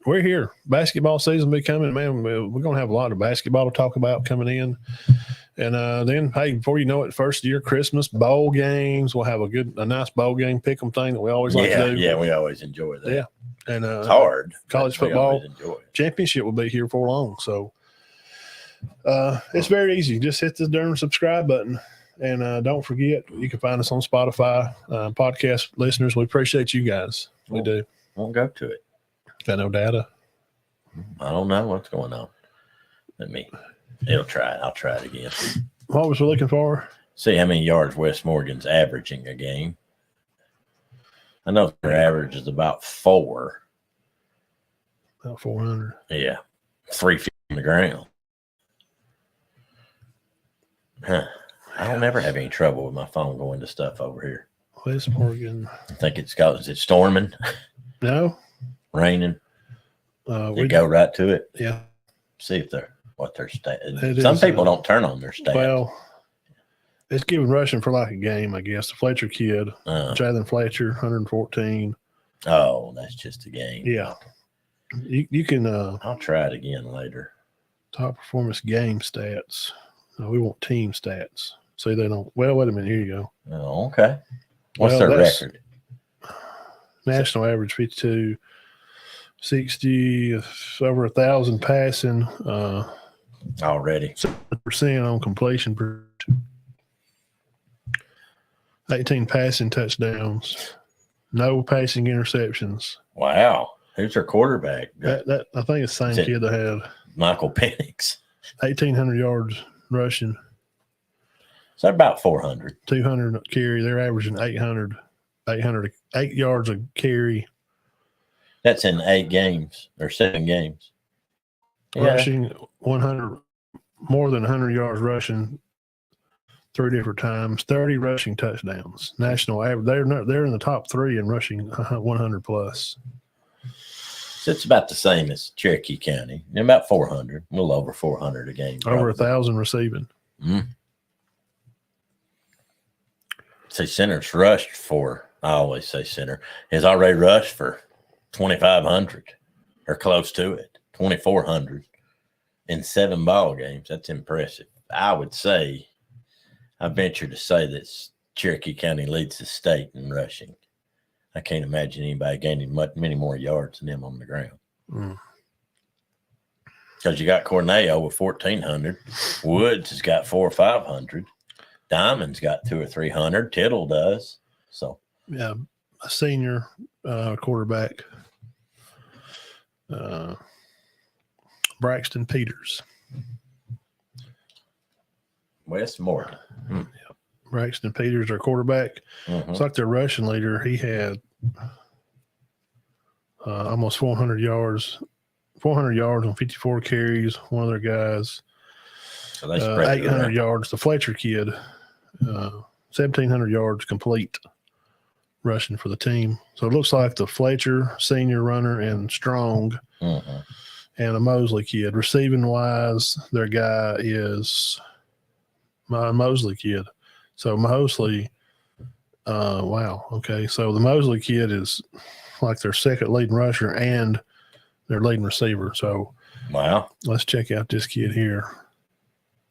we're here. Basketball season be coming, man. We're gonna have a lot of basketball to talk about coming in. And then, hey, before you know it, first year Christmas bowl games. We'll have a nice bowl game pick 'em thing that we always like to do. Yeah, we always enjoy that. Yeah, and it's hard. College football championship will be here for long, so it's very easy. Just hit the darn subscribe button, and don't forget you can find us on Spotify. Podcast listeners, we appreciate you guys. We do. Won't go to it. Got no data. I don't know what's going on. It'll try it. I'll try it again. What was we looking for? See how many yards West Morgan's averaging a game. I know their average is about 4. About 400. Yeah. 3 feet on the ground. Huh. I don't ever have any trouble with my phone going to stuff over here. West Morgan. I think is it storming? No. Raining? We go right to it? Yeah. See if what their stat. Some people don't turn on their stats. Well, it's giving rushing for like a game, I guess. The Fletcher kid, Jalen Fletcher, 114. Oh, that's just a game. Yeah. You can. I'll try it again later. Top performance game stats. No, we want team stats. See, they don't. Well, wait a minute. Here you go. Oh, okay. What's their record? National average 52, 60, over 1,000 passing. Already 7% on completion per 18 passing touchdowns, no passing interceptions. Wow. Who's their quarterback? That I think it's the same kid that had Michael Penix. 1,800 yards rushing. So about 400. 200 carry. They're averaging 8 yards a carry. That's in 8 games or 7 games. Rushing 100, more than 100 yards rushing 3 different times, 30 rushing touchdowns. National average. They're in the top 3 in rushing 100 plus. So it's about the same as Cherokee County. About 400, a little over 400 a game. Probably. Over 1,000 receiving. Say center's rushed for. I always say center has already rushed for 2,500 or close to it. 2,400 in 7 ball games. That's impressive. I would say, I venture to say that Cherokee County leads the state in rushing. I can't imagine anybody gaining many more yards than them on the ground. Because you got Cornell with 1,400. Woods has got 400 or 500. Diamond's got 200 or 300. Tittle does. So yeah, a senior quarterback. Braxton Peters. West Morgan. Yeah. Braxton Peters, our quarterback. It's like their rushing leader. He had almost 400 yards on 54 carries. One of their guys, so they spread 800 yards. The Fletcher kid, 1,700 yards complete rushing for the team. So it looks like the Fletcher senior runner and Strong and a Mosley kid. Receiving wise, their guy is my Mosley kid. So Mosley, wow. Okay. So the Mosley kid is like their second leading rusher and their leading receiver. So wow. Let's check out this kid here.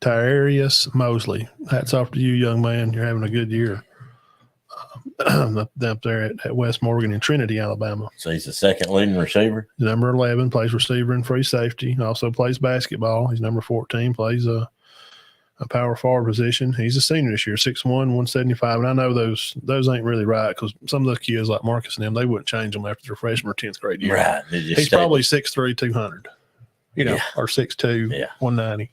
Tyarius Mosley. Hats off to you, young man. You're having a good year. Up there at West Morgan in Trinity, Alabama. So he's the second leading receiver? Number 11, plays receiver and free safety. Also plays basketball. He's number 14, plays a power forward position. He's a senior this year, 6'1", 175. And I know those ain't really right because some of the kids like Marcus and them, they wouldn't change them after their freshman or 10th grade year. Right. He's probably 6'3", 200, or 6'2", 190.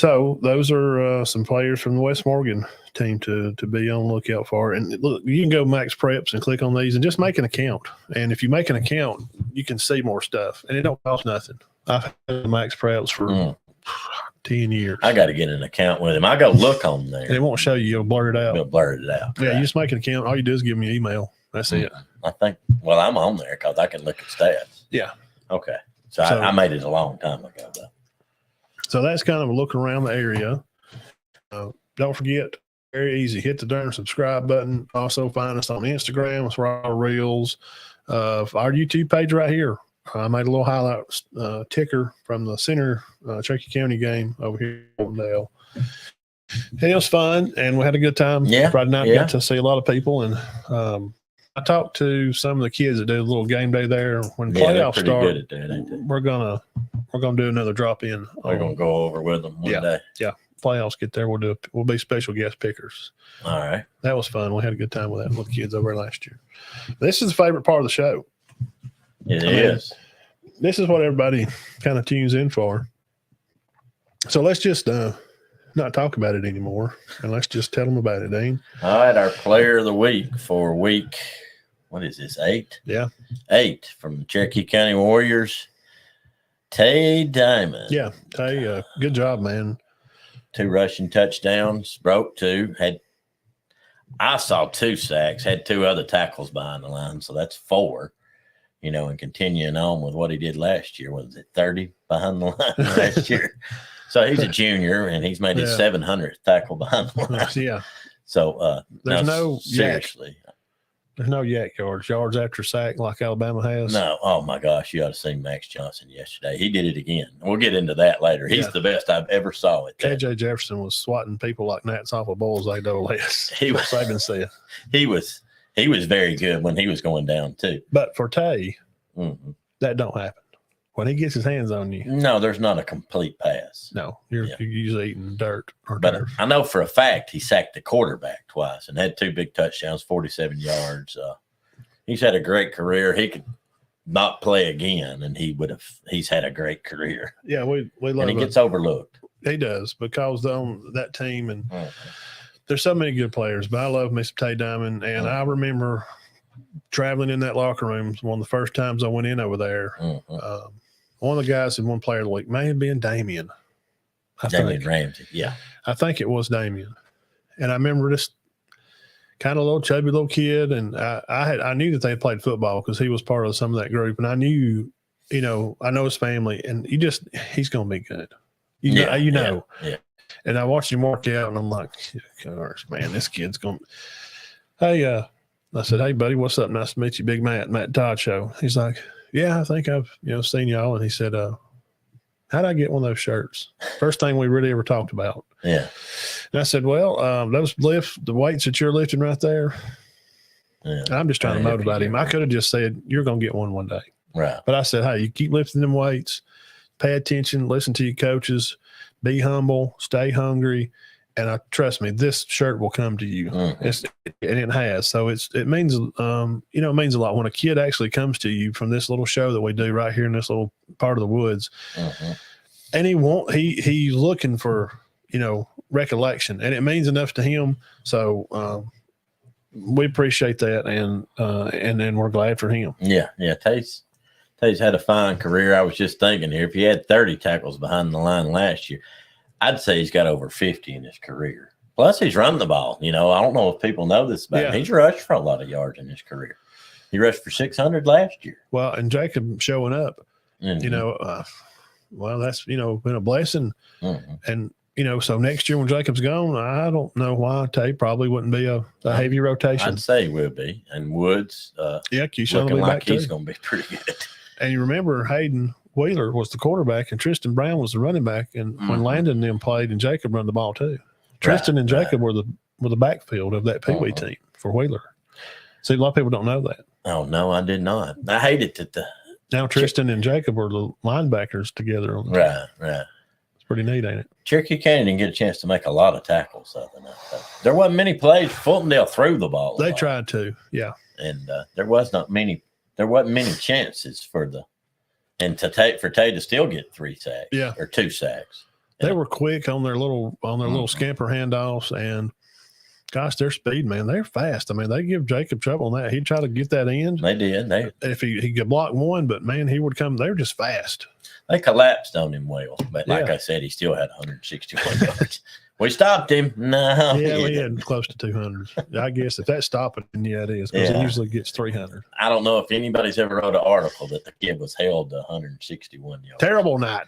So those are some players from the West Morgan team to be on the lookout for. And look, you can go Max Preps and click on these and just make an account. And if you make an account, you can see more stuff, and it don't cost nothing. I've had Max Preps for 10 years. I got to get an account with him. I go look on there. And it won't show you. You'll blur it out. We'll blur it out. Yeah, you just make an account. All you do is give me an email. That's it. I think, well, I'm on there because I can look at stats. Yeah. Okay. So I made it a long time ago, though. So that's kind of a look around the area. Don't forget, very easy, hit the darn subscribe button. Also find us on Instagram for our reels. Our YouTube page right here. I made a little highlight ticker from the center Cherokee County game over here in Auburndale. And it was fun, and we had a good time. Yeah. Friday night, got to see a lot of people, and I talked to some of the kids that do a little game day there. When playoffs start, good at that, ain't they? we're gonna do another drop in. We're gonna go over with them one day. Yeah, playoffs get there, we'll be special guest pickers. All right, that was fun. We had a good time with that little kids over there last year. This is the favorite part of the show. It is. This is what everybody kind of tunes in for. So let's just not talk about it anymore, and let's just tell them about it, Dean. All right, our player of the week for week, what is this, 8? Yeah. 8 from the Cherokee County Warriors, Tay Diamond. Yeah, Tay, good job, man. 2 rushing touchdowns, broke 2, I saw 2 sacks, had 2 other tackles behind the line, so that's 4. And continuing on with what he did last year. Was it 30 behind the line last year? So he's a junior, and he's made his 700th tackle behind the line. Yeah. So there's no seriously. There's no yak yards after sack like Alabama has. No. Oh my gosh, you ought to see Max Johnson yesterday. He did it again. We'll get into that later. He's the best I've ever saw it. KJ Jefferson was swatting people like gnats off a bull's eye no less. He was. Saban said He was very good when he was going down too. But for Tay, that don't happen. When he gets his hands on you. No, there's not a complete pass. No, you're usually eating dirt or but turf. I know for a fact he sacked the quarterback twice and had 2 big touchdowns, 47 yards. He's had a great career. He could not play again, and he's had a great career. Yeah, we love and he gets overlooked. He does, because on that team, and there's so many good players, but I love me some Tay Diamond, and I remember traveling in that locker room one of the first times I went in over there. One of the guys in one player of the week may have been Damien. Damien Ramsey, yeah. I think it was Damien. And I remember this kind of little chubby little kid, and I knew that they had played football because he was part of some of that group, and I knew, I know his family, and he's going to be good. You know. Yeah. And I watched him work out, and I'm like, gosh, man, this kid's going to – hey, I said, hey, buddy, what's up? Nice to meet you, Big Matt Todd Show. He's like, yeah, I think I've, seen y'all. And he said, how'd I get one of those shirts? First thing we really ever talked about. Yeah. And I said, well, those the weights that you're lifting right there, I'm just trying to motivate him. I could have just said, you're going to get one day. Right. But I said, hey, you keep lifting them weights, pay attention, listen to your coaches, be humble, stay hungry. And trust me, this shirt will come to you. And it has. So it means, it means a lot when a kid actually comes to you from this little show that we do right here in this little part of the woods. And he's looking for, recollection, and it means enough to him. So we appreciate that. And then we're glad for him. Yeah. Yeah. Tay's had a fine career. I was just thinking here, if he had 30 tackles behind the line last year, I'd say he's got over 50 in his career. Plus, he's running the ball. I don't know if people know this about him. He's rushed for a lot of yards in his career. He rushed for 600 last year. Well, and Jacob showing up, well, that's, been a blessing. And, so next year when Jacob's gone, I don't know why Tay probably wouldn't be a heavy rotation. I'd say he will be. And Woods, Keyshawn looking will be like back he's too. going to be pretty good. And you remember Hayden Wheeler was the quarterback, and Tristan Brown was the running back. And when Landon and them played, and Jacob run the ball too. Tristan and Jacob were the backfield of that Pee Wee team for Wheeler. See, a lot of people don't know that. Oh no, I did not. I hated that. Now Tristan and Jacob were the linebackers together on the team. Right. It's pretty neat, ain't it? Cherokee County didn't get a chance to make a lot of tackles other than that. There wasn't many plays. Fultondale threw the ball. They tried to, yeah. And there wasn't many chances for Tay to still get 3 sacks, or 2 sacks. They were quick on their little scamper handoffs, and gosh, their speed, man, they're fast. I mean, they give Jacob trouble on that. He'd try to get that in. They did. If he could block one, but man, he would come. They were just fast. They collapsed on him well, but like I said, he still had 161 yards. We stopped him. No. Yeah, we had close to 200. I guess if that's stopping, yeah, it is, because he usually gets 300. I don't know if anybody's ever wrote an article that the kid was held to 161 yards. Terrible night.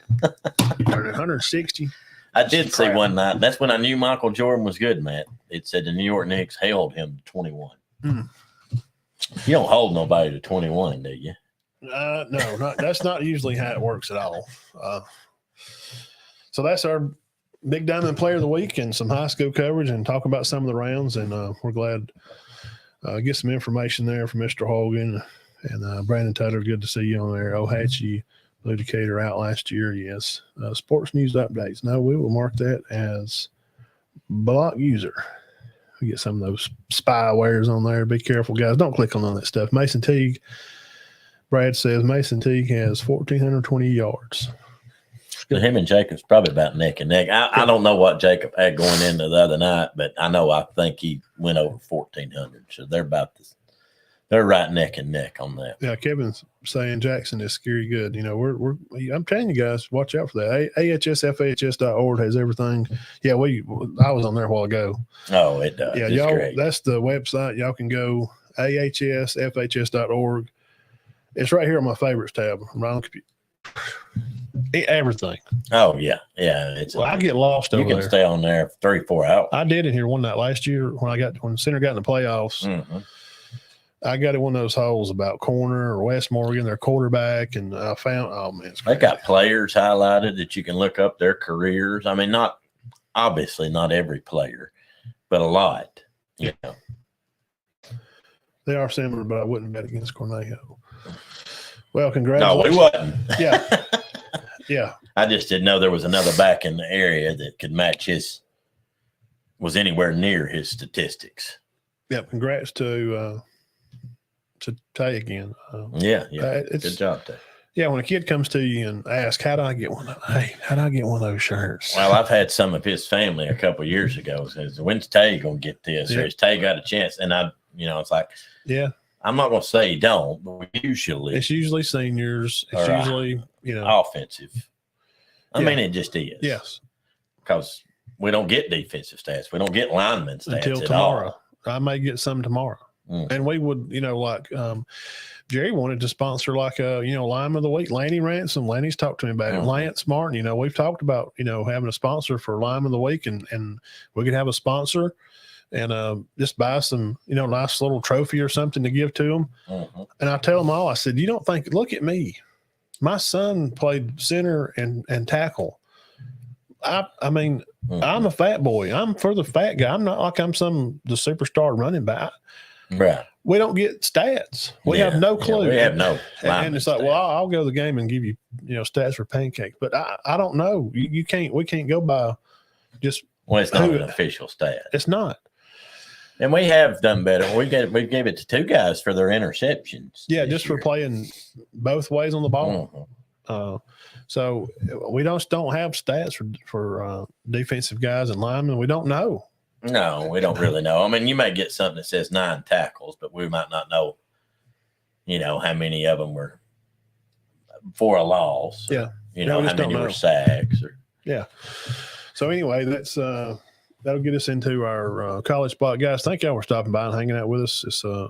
160. I did see one night. That's when I knew Michael Jordan was good, Matt. It said the New York Knicks held him to 21. You don't hold nobody to 21, do you? No, that's not usually how it works at all. So that's our Big Diamond Player of the Week and some high school coverage and talk about some of the rounds. And we're glad get some information there from Mr. Hogan and Brandon Taylor. Good to see you on there. Hatchie, Blue Decatur out last year. Yes. Sports news updates. No, we will mark that as block user. We get some of those spywares on there. Be careful, guys. Don't click on that stuff. Mason Teague. Brad says Mason Teague has 1,420 yards. Him and Jacob's probably about neck and neck. I don't know what Jacob had going into the other night, but I think he went over 1,400. So they're right neck and neck on that. Yeah, Kevin's saying Jackson is scary good. You know, I'm telling you guys, watch out for that. AHSFHS.org has everything. Yeah, I was on there a while ago. Oh, it does. Yeah, it's y'all. Great. That's the website. Y'all can go AHSFHS.org. It's right here on my favorites tab. Right on the computer. Everything. Oh yeah. I get lost over there. You can stay on there for 3-4 hours. I did it here one night last year when Center got in the playoffs. Mm-hmm. I got in one of those holes about Corner or West Morgan, their quarterback, and I found they got players highlighted that you can look up their careers. I mean, obviously not every player, but a lot. You know, they are similar, but I wouldn't bet against Cornejo. Well, congratulations. No, we wouldn't. Yeah. Yeah. I just didn't know there was another back in the area that could match was anywhere near his statistics. Yeah. Congrats to Tay again. Good job, Tay. Yeah. When a kid comes to you and asks, how do I get one of those shirts? Well, I've had some of his family a couple of years ago says, when's Tay going to get this? Or has Tay got a chance? And it's like, yeah. I'm not going to say don't, but it's usually seniors. It's usually, offensive. I mean, it just is. Yes. Because we don't get defensive stats. We don't get lineman stats until tomorrow. I may get some tomorrow. And we would, Jerry wanted to sponsor lineman of the week, Lanny Ransom. Lanny's talked to me about it. Lance Martin, we've talked about, having a sponsor for lineman of the week and we could have a sponsor and just buy some, nice little trophy or something to give to them. Mm-hmm. And I tell them all, I said, you don't think, look at me. My son played center and tackle. I'm a fat boy. I'm for the fat guy. I'm not like I'm the superstar running back. Right. We don't get stats. We have no clue. We have no. And it's like, well, I'll go to the game and give you, stats for pancake. But I don't know. We can't go by just. Well, it's not an official stat. It's not. And we have done better. We gave it to 2 guys for their interceptions. Yeah, just for playing both ways on the ball. Mm-hmm. So we don't have stats for defensive guys and linemen. We don't know. No, we don't really know. I mean, you may get something that says 9 tackles, but we might not know, how many of them were for a loss. Or, how many were sacks. Yeah. So anyway, that's that'll get us into our college spot. Guys, thank y'all for stopping by and hanging out with us. It's a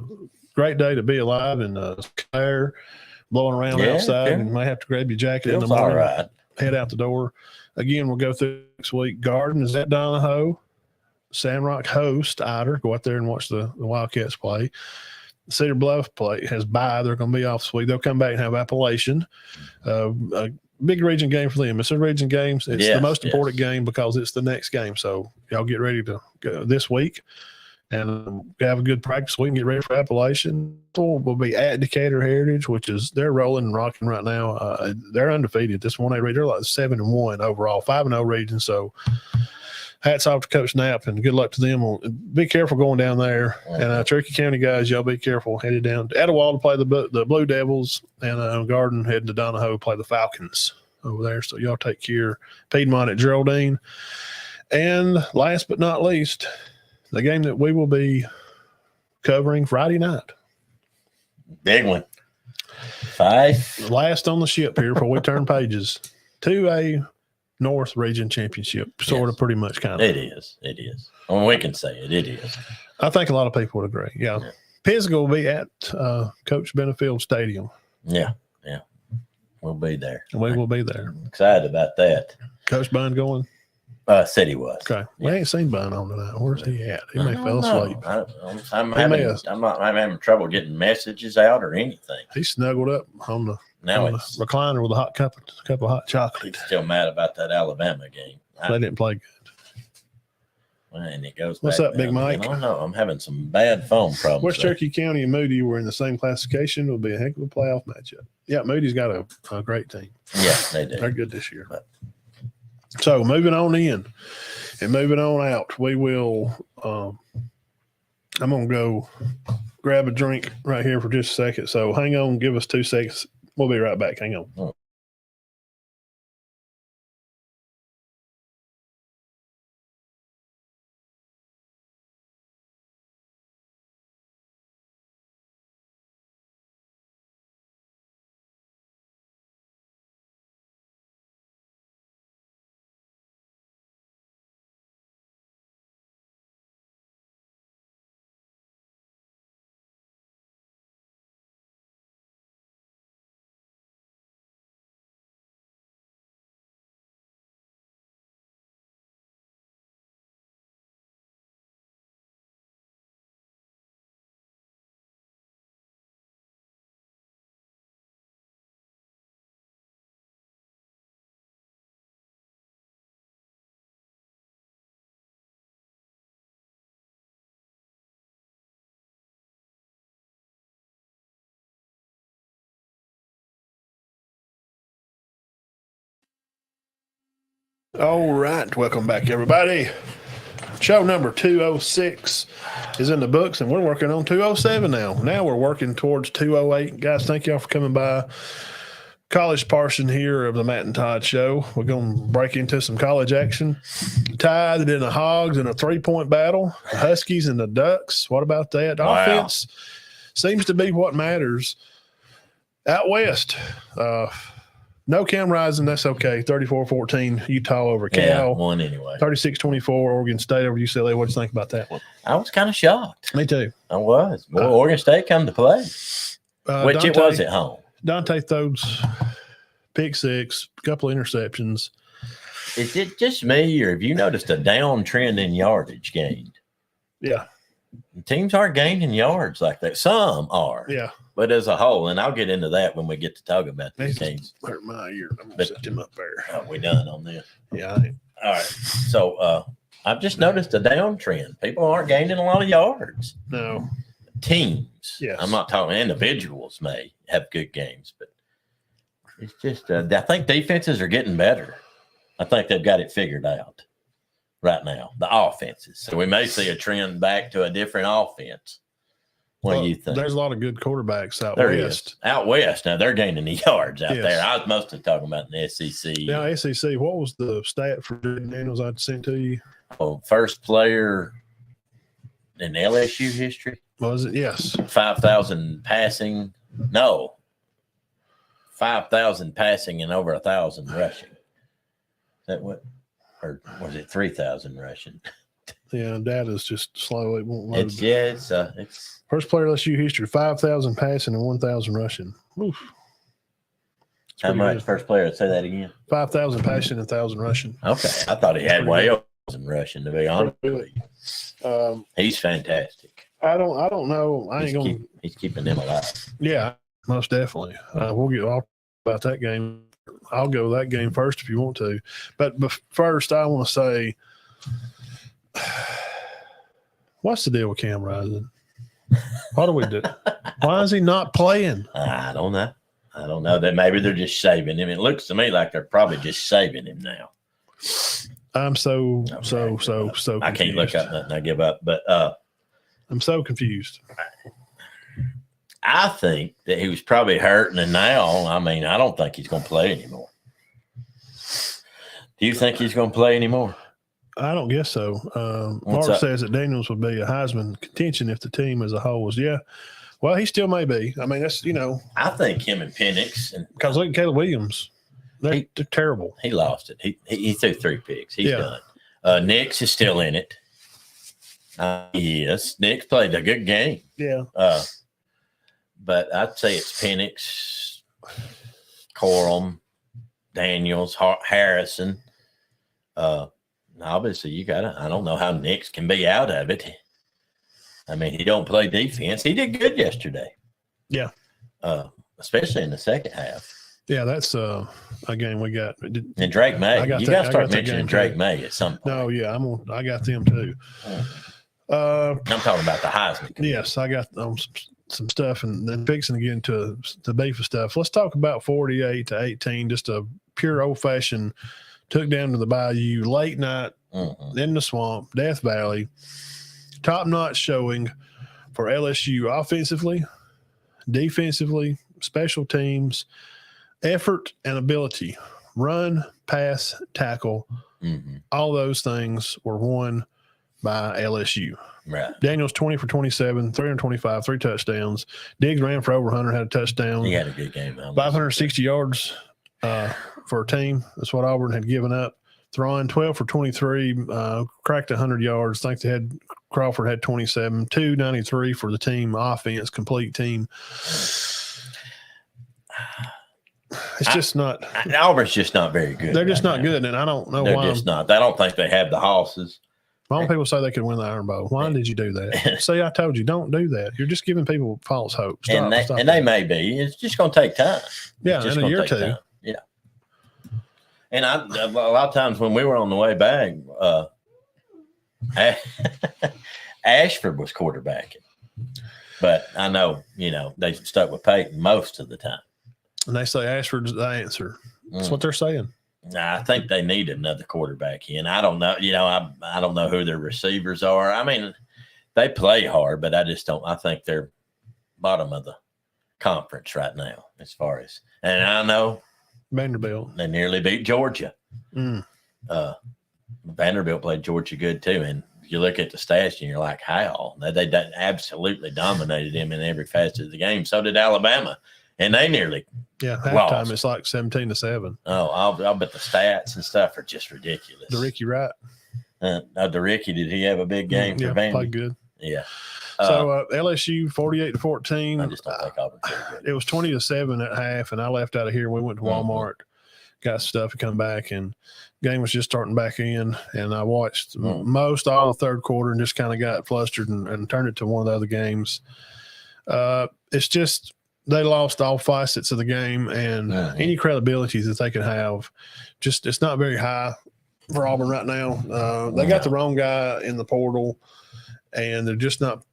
great day to be alive and air blowing around outside and might have to grab your jacket in the morning. All right. Head out the door. Again, we'll go through next week. Garden is at Donahoe. Sandrock host Ider. Go out there and watch the Wildcats play. Cedar Bluff has bye. They're going to be off this week. They'll come back and have Appalachian. A big region game for them. It's a region game. It's the most important game because it's the next game. So y'all get ready to go this week and have a good practice week and get ready for Appalachian. We'll be at Decatur Heritage, they're rolling and rocking right now. They're undefeated. This 1A region, they're like 7-1 overall, 5-0 region. So hats off to Coach Knapp and good luck to them. Be careful going down there. And Cherokee County guys, y'all be careful headed down to Etowah to play the Blue Devils and Garden heading to Donahoe to play the Falcons. over there. So y'all take care. Piedmont at Geraldine. And last but not least, the game that we will be covering Friday night. Big one. 5. Last on the ship here before we turn pages. 2A North Region Championship. Sort of, pretty much, kind of. It is. It is. Well, we can say it. It is. I think a lot of people would agree. Yeah. Pisgah will be at Coach Benefield Stadium. Yeah. Yeah. We'll be there. We will be there. I'm excited about that. Coach Bun going? Said he was. Okay. We ain't seen Bun on tonight. Where's he at? He may fell asleep. I'm having trouble getting messages out or anything. He snuggled up on the recliner with a cup of hot chocolate. He's still mad about that Alabama game. They didn't play good. And it goes. What's up, Big Mike? I don't know. I'm having some bad phone problems. West Cherokee County and Moody were in the same classification. It'll be a heck of a playoff matchup. Yeah, Moody's got a great team. Yeah, they do. They're good this year. So moving on in and moving on out, we will. I'm gonna go grab a drink right here for just a second. So hang on, give us 2 seconds. We'll be right back. Hang on. All right. Welcome back, everybody. Show number 206 is in the books, and we're working on 207 now. Now we're working towards 208. Guys, thank y'all for coming by. College portion here of the Matt and Todd Show. We're going to break into some college action. Tide and the Hogs in a 3-point battle. The Huskies and the Ducks. What about that? Offense seems to be what matters. Out west, no Cam Rising, that's okay. 34-14, Utah over Cal. Yeah, one anyway. 36-24, Oregon State over UCLA. What do you think about that one? I was kind of shocked. Me too. I was. Well, Oregon State come to play, which it was at home. Dante throws pick six, a couple of interceptions. Is it just me, or have you noticed a downtrend in yardage gained? Yeah. Teams aren't gaining yards like that. Some are. Yeah. But as a whole, and I'll get into that when we get to talk about these teams. Hurt my ear. I'm going to set him up there. Are we done on this? Yeah. All right. So I've just noticed a downtrend. People aren't gaining a lot of yards. No. Teams. Yes. I'm not talking individuals may have good games, but it's just I think defenses are getting better. I think they've got it figured out right now, the offenses. So we may see a trend back to a different offense. What do you think? There's a lot of good quarterbacks out there west. Is. Out west, now they're gaining the yards out there. I was mostly talking about in the SEC. Yeah, SEC. What was the stat for Jaden Daniels I'd sent to you? Oh, first player in LSU history. Was it? Yes. 5,000 passing. No. 5,000 passing and over 1,000 rushing. Is that what? Or was it 3,000 rushing? Yeah, data's just slow. It won't load. It's first player LSU history, 5,000 passing and 1,000 rushing. Oof. How much? Good. First player, say that again. 5,000 passing and 1,000 rushing. Okay. I thought he had way over 1,000 rushing, to be honest. Really? He's fantastic. I don't know. He's keeping them alive. Yeah, most definitely. We'll get all about that game. I'll go that game first if you want to. But first, I want to say, what's the deal with Cam Rising? What do we do? Why is he not playing? I don't know. That maybe they're just saving him. It looks to me like they're probably just saving him now. I'm so confused. I can't look up nothing. I give up. But I'm so confused. I think that he was probably hurt, and now, I don't think he's going to play anymore. Do you think he's going to play anymore? I don't guess so. Mark says that Daniels would be a Heisman contention if the team as a whole was. Yeah. Well, he still may be. I mean, that's, I think him and Penix. Because look at Caleb Williams. They're terrible. He lost it. He threw 3 picks. He's done. Nix is still in it. Yes, Nix played a good game. Yeah. But I'd say it's Penix, Corum, Daniels, Harrison. Obviously, I don't know how Nix can be out of it. I mean, he don't play defense. He did good yesterday. Yeah. Especially in the second half. Yeah, that's a game we got. And Drake May. You got to start mentioning Drake May at some point. No, yeah, I got them too. I'm talking about the Heisman. Yes, I got some stuff, and then fixing to get into the beef of stuff. Let's talk about 48-18, just a pure old-fashioned took down to the bayou, late night in the swamp, Death Valley. Top-notch showing for LSU offensively, defensively, special teams, effort and ability, run, pass, tackle. All those things were won by LSU. Right. Daniels 20 for 27, 325, 3 touchdowns. Diggs ran for over 100, had a touchdown. He had a good game. 560 yards for a team. That's what Auburn had given up. Throwing 12 for 23, cracked 100 yards. I think Crawford had 27, 293 for the team offense, complete team. It's just not. Auburn's just not very good. They're just not good, and I don't know why. They're just not. I don't think they have the horses. Why don't people say they could win the Iron Bowl? Why did you do that? See, I told you, don't do that. You're just giving people false hope. Stop they may be. It's just going to take time. Yeah, in a year or two. Time. Yeah. And a lot of times when we were on the way back, Ashford was quarterbacking. But I know, they stuck with Peyton most of the time. And they say Ashford's the answer. That's what they're saying. I think they need another quarterback in. I don't know. I don't know who their receivers are. I mean, they play hard, but I just don't. I think they're bottom of the conference right now as far as. And I know Vanderbilt. They nearly beat Georgia. Vanderbilt played Georgia good too. And you look at the stats and you're like, how? They absolutely dominated him in every facet of the game. So did Alabama. And they nearly halftime it's like 17-7. Oh, I'll bet the stats and stuff are just ridiculous. DeRicky Wright. DeRicky, did he have a big game for Vandy? Played good. Yeah. So LSU 48-14. I just don't think Auburn played good. It was 20-7 at half, and I left out of here. We went to Walmart, got stuff to come back, and game was just starting back in. And I watched most all the third quarter and just kind of got flustered and turned it to one of the other games. It's just they lost all facets of the game, and any credibility that they could have, just it's not very high for Auburn right now. They got the wrong guy in the portal, and they're just not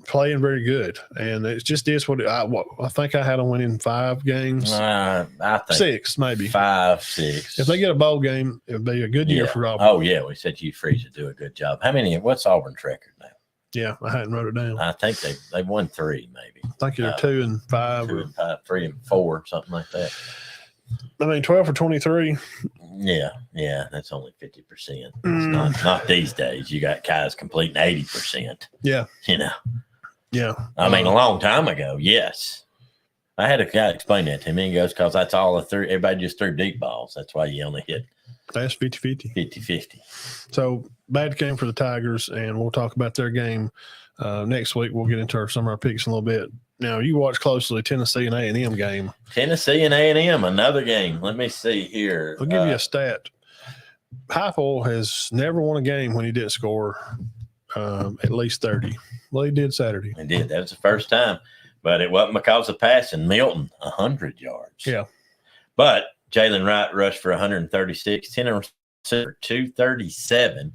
playing very good. And it just is what I think I had them winning 5 games. I think 6, maybe 5, 6. If they get a bowl game, it would be a good year for Auburn. Oh yeah, we said Hugh Freeze would do a good job. What's Auburn's record now? Yeah, I hadn't wrote it down. I think they won 3, maybe. I think they're 2 and 5, 2 and 5, 3 and 4, something like that. I mean, 12 for 23. Yeah, that's only 50%. It's not these days. You got guys completing 80%. Yeah, Yeah. I mean, a long time ago, yes. I had a guy explain that to me. He goes, because that's all everybody just threw deep balls. That's why you only hit. That's 50-50. 50-50. So bad game for the Tigers, and we'll talk about their game next week. We'll get into some of our picks in a little bit. Now, you watch closely Tennessee and A&M game. Tennessee and A&M, another game. Let me see here. I'll give you a stat. Heupel has never won a game when he didn't score at least 30. Well, he did Saturday. He did. That was the first time. But it wasn't because of passing. Milton, 100 yards. Yeah. But Jalen Wright rushed for 136, 10 for 237.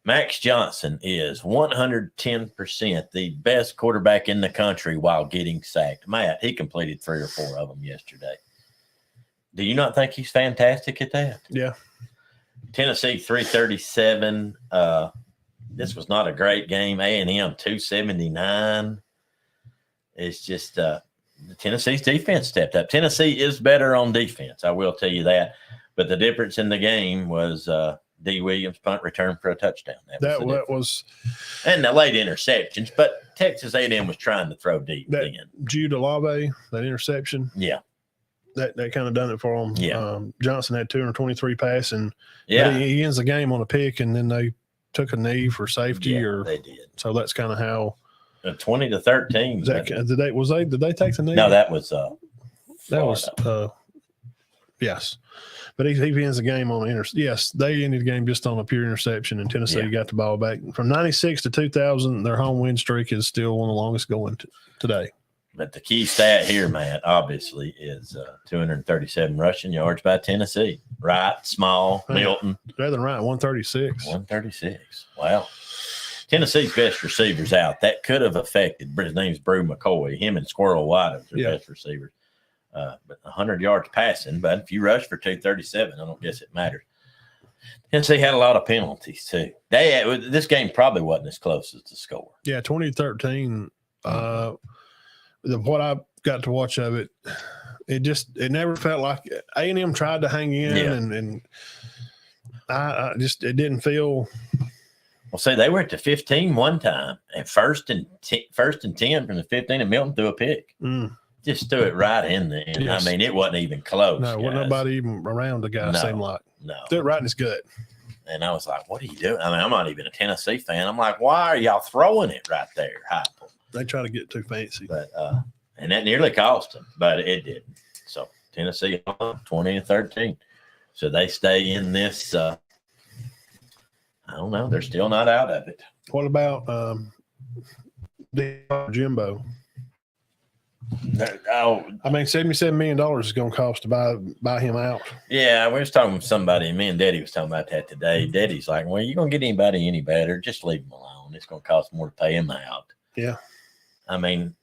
Max Johnson is 110% the best quarterback in the country while getting sacked. Matt, he completed 3 or 4 of them yesterday. Do you not think he's fantastic at that? Yeah. Tennessee 337. This was not a great game. A&M 279. It's just Tennessee's defense stepped up. Tennessee is better on defense. I will tell you that. But the difference in the game was D. Williams punt return for a touchdown. That was and the late interceptions. But Texas A&M was trying to throw deep that in. Jude Olave, that interception. Yeah. That kind of done it for him. Yeah. Johnson had 223 passing. Yeah. He ends the game on a pick, and then they took a knee for safety. Yeah, they did. So that's kind of how. 20-13. Did they take the knee? No, that was yes. But he ends the game on yes, they ended the game just on a pure interception, and Tennessee got the ball back. From 96 to 2000, their home win streak is still one of the longest going today. But the key stat here, Matt, obviously, is 237 rushing yards by Tennessee. Wright, Small, Milton. Better than Wright, 136. 136. Wow. Tennessee's best receivers out. That could have affected. His name's Brew McCoy. Him and Squirrel White are their best receivers. But 100 yards passing. But if you rush for 237, I don't guess it matters. Tennessee had a lot of penalties, too. This game probably wasn't as close as the score. Yeah, 2013. What I got to watch of it, it never felt like A&M tried to hang in, and it didn't feel. Well, see, they were at the 15 one time, and first and 10 from the 15, and Milton threw a pick. Just threw it right in there. Yes. I mean, it wasn't even close. No, wasn't nobody even around the guy. Seemed like threw it right in his gut. And I was like, "What are you doing?" I mean, I'm not even a Tennessee fan. I'm like, "Why are y'all throwing it right there, Heupel?" They try to get too fancy, but and that nearly cost them, but it didn't. So Tennessee 20-13. So they stay in this. I don't know. They're still not out of it. What about Jimbo? I mean, $77 million is going to cost to buy him out. Yeah, we was talking with somebody. Me and Daddy was talking about that today. Daddy's like, "Well, you going to get anybody any better? Just leave him alone. It's going to cost more to pay him out." Yeah. I mean,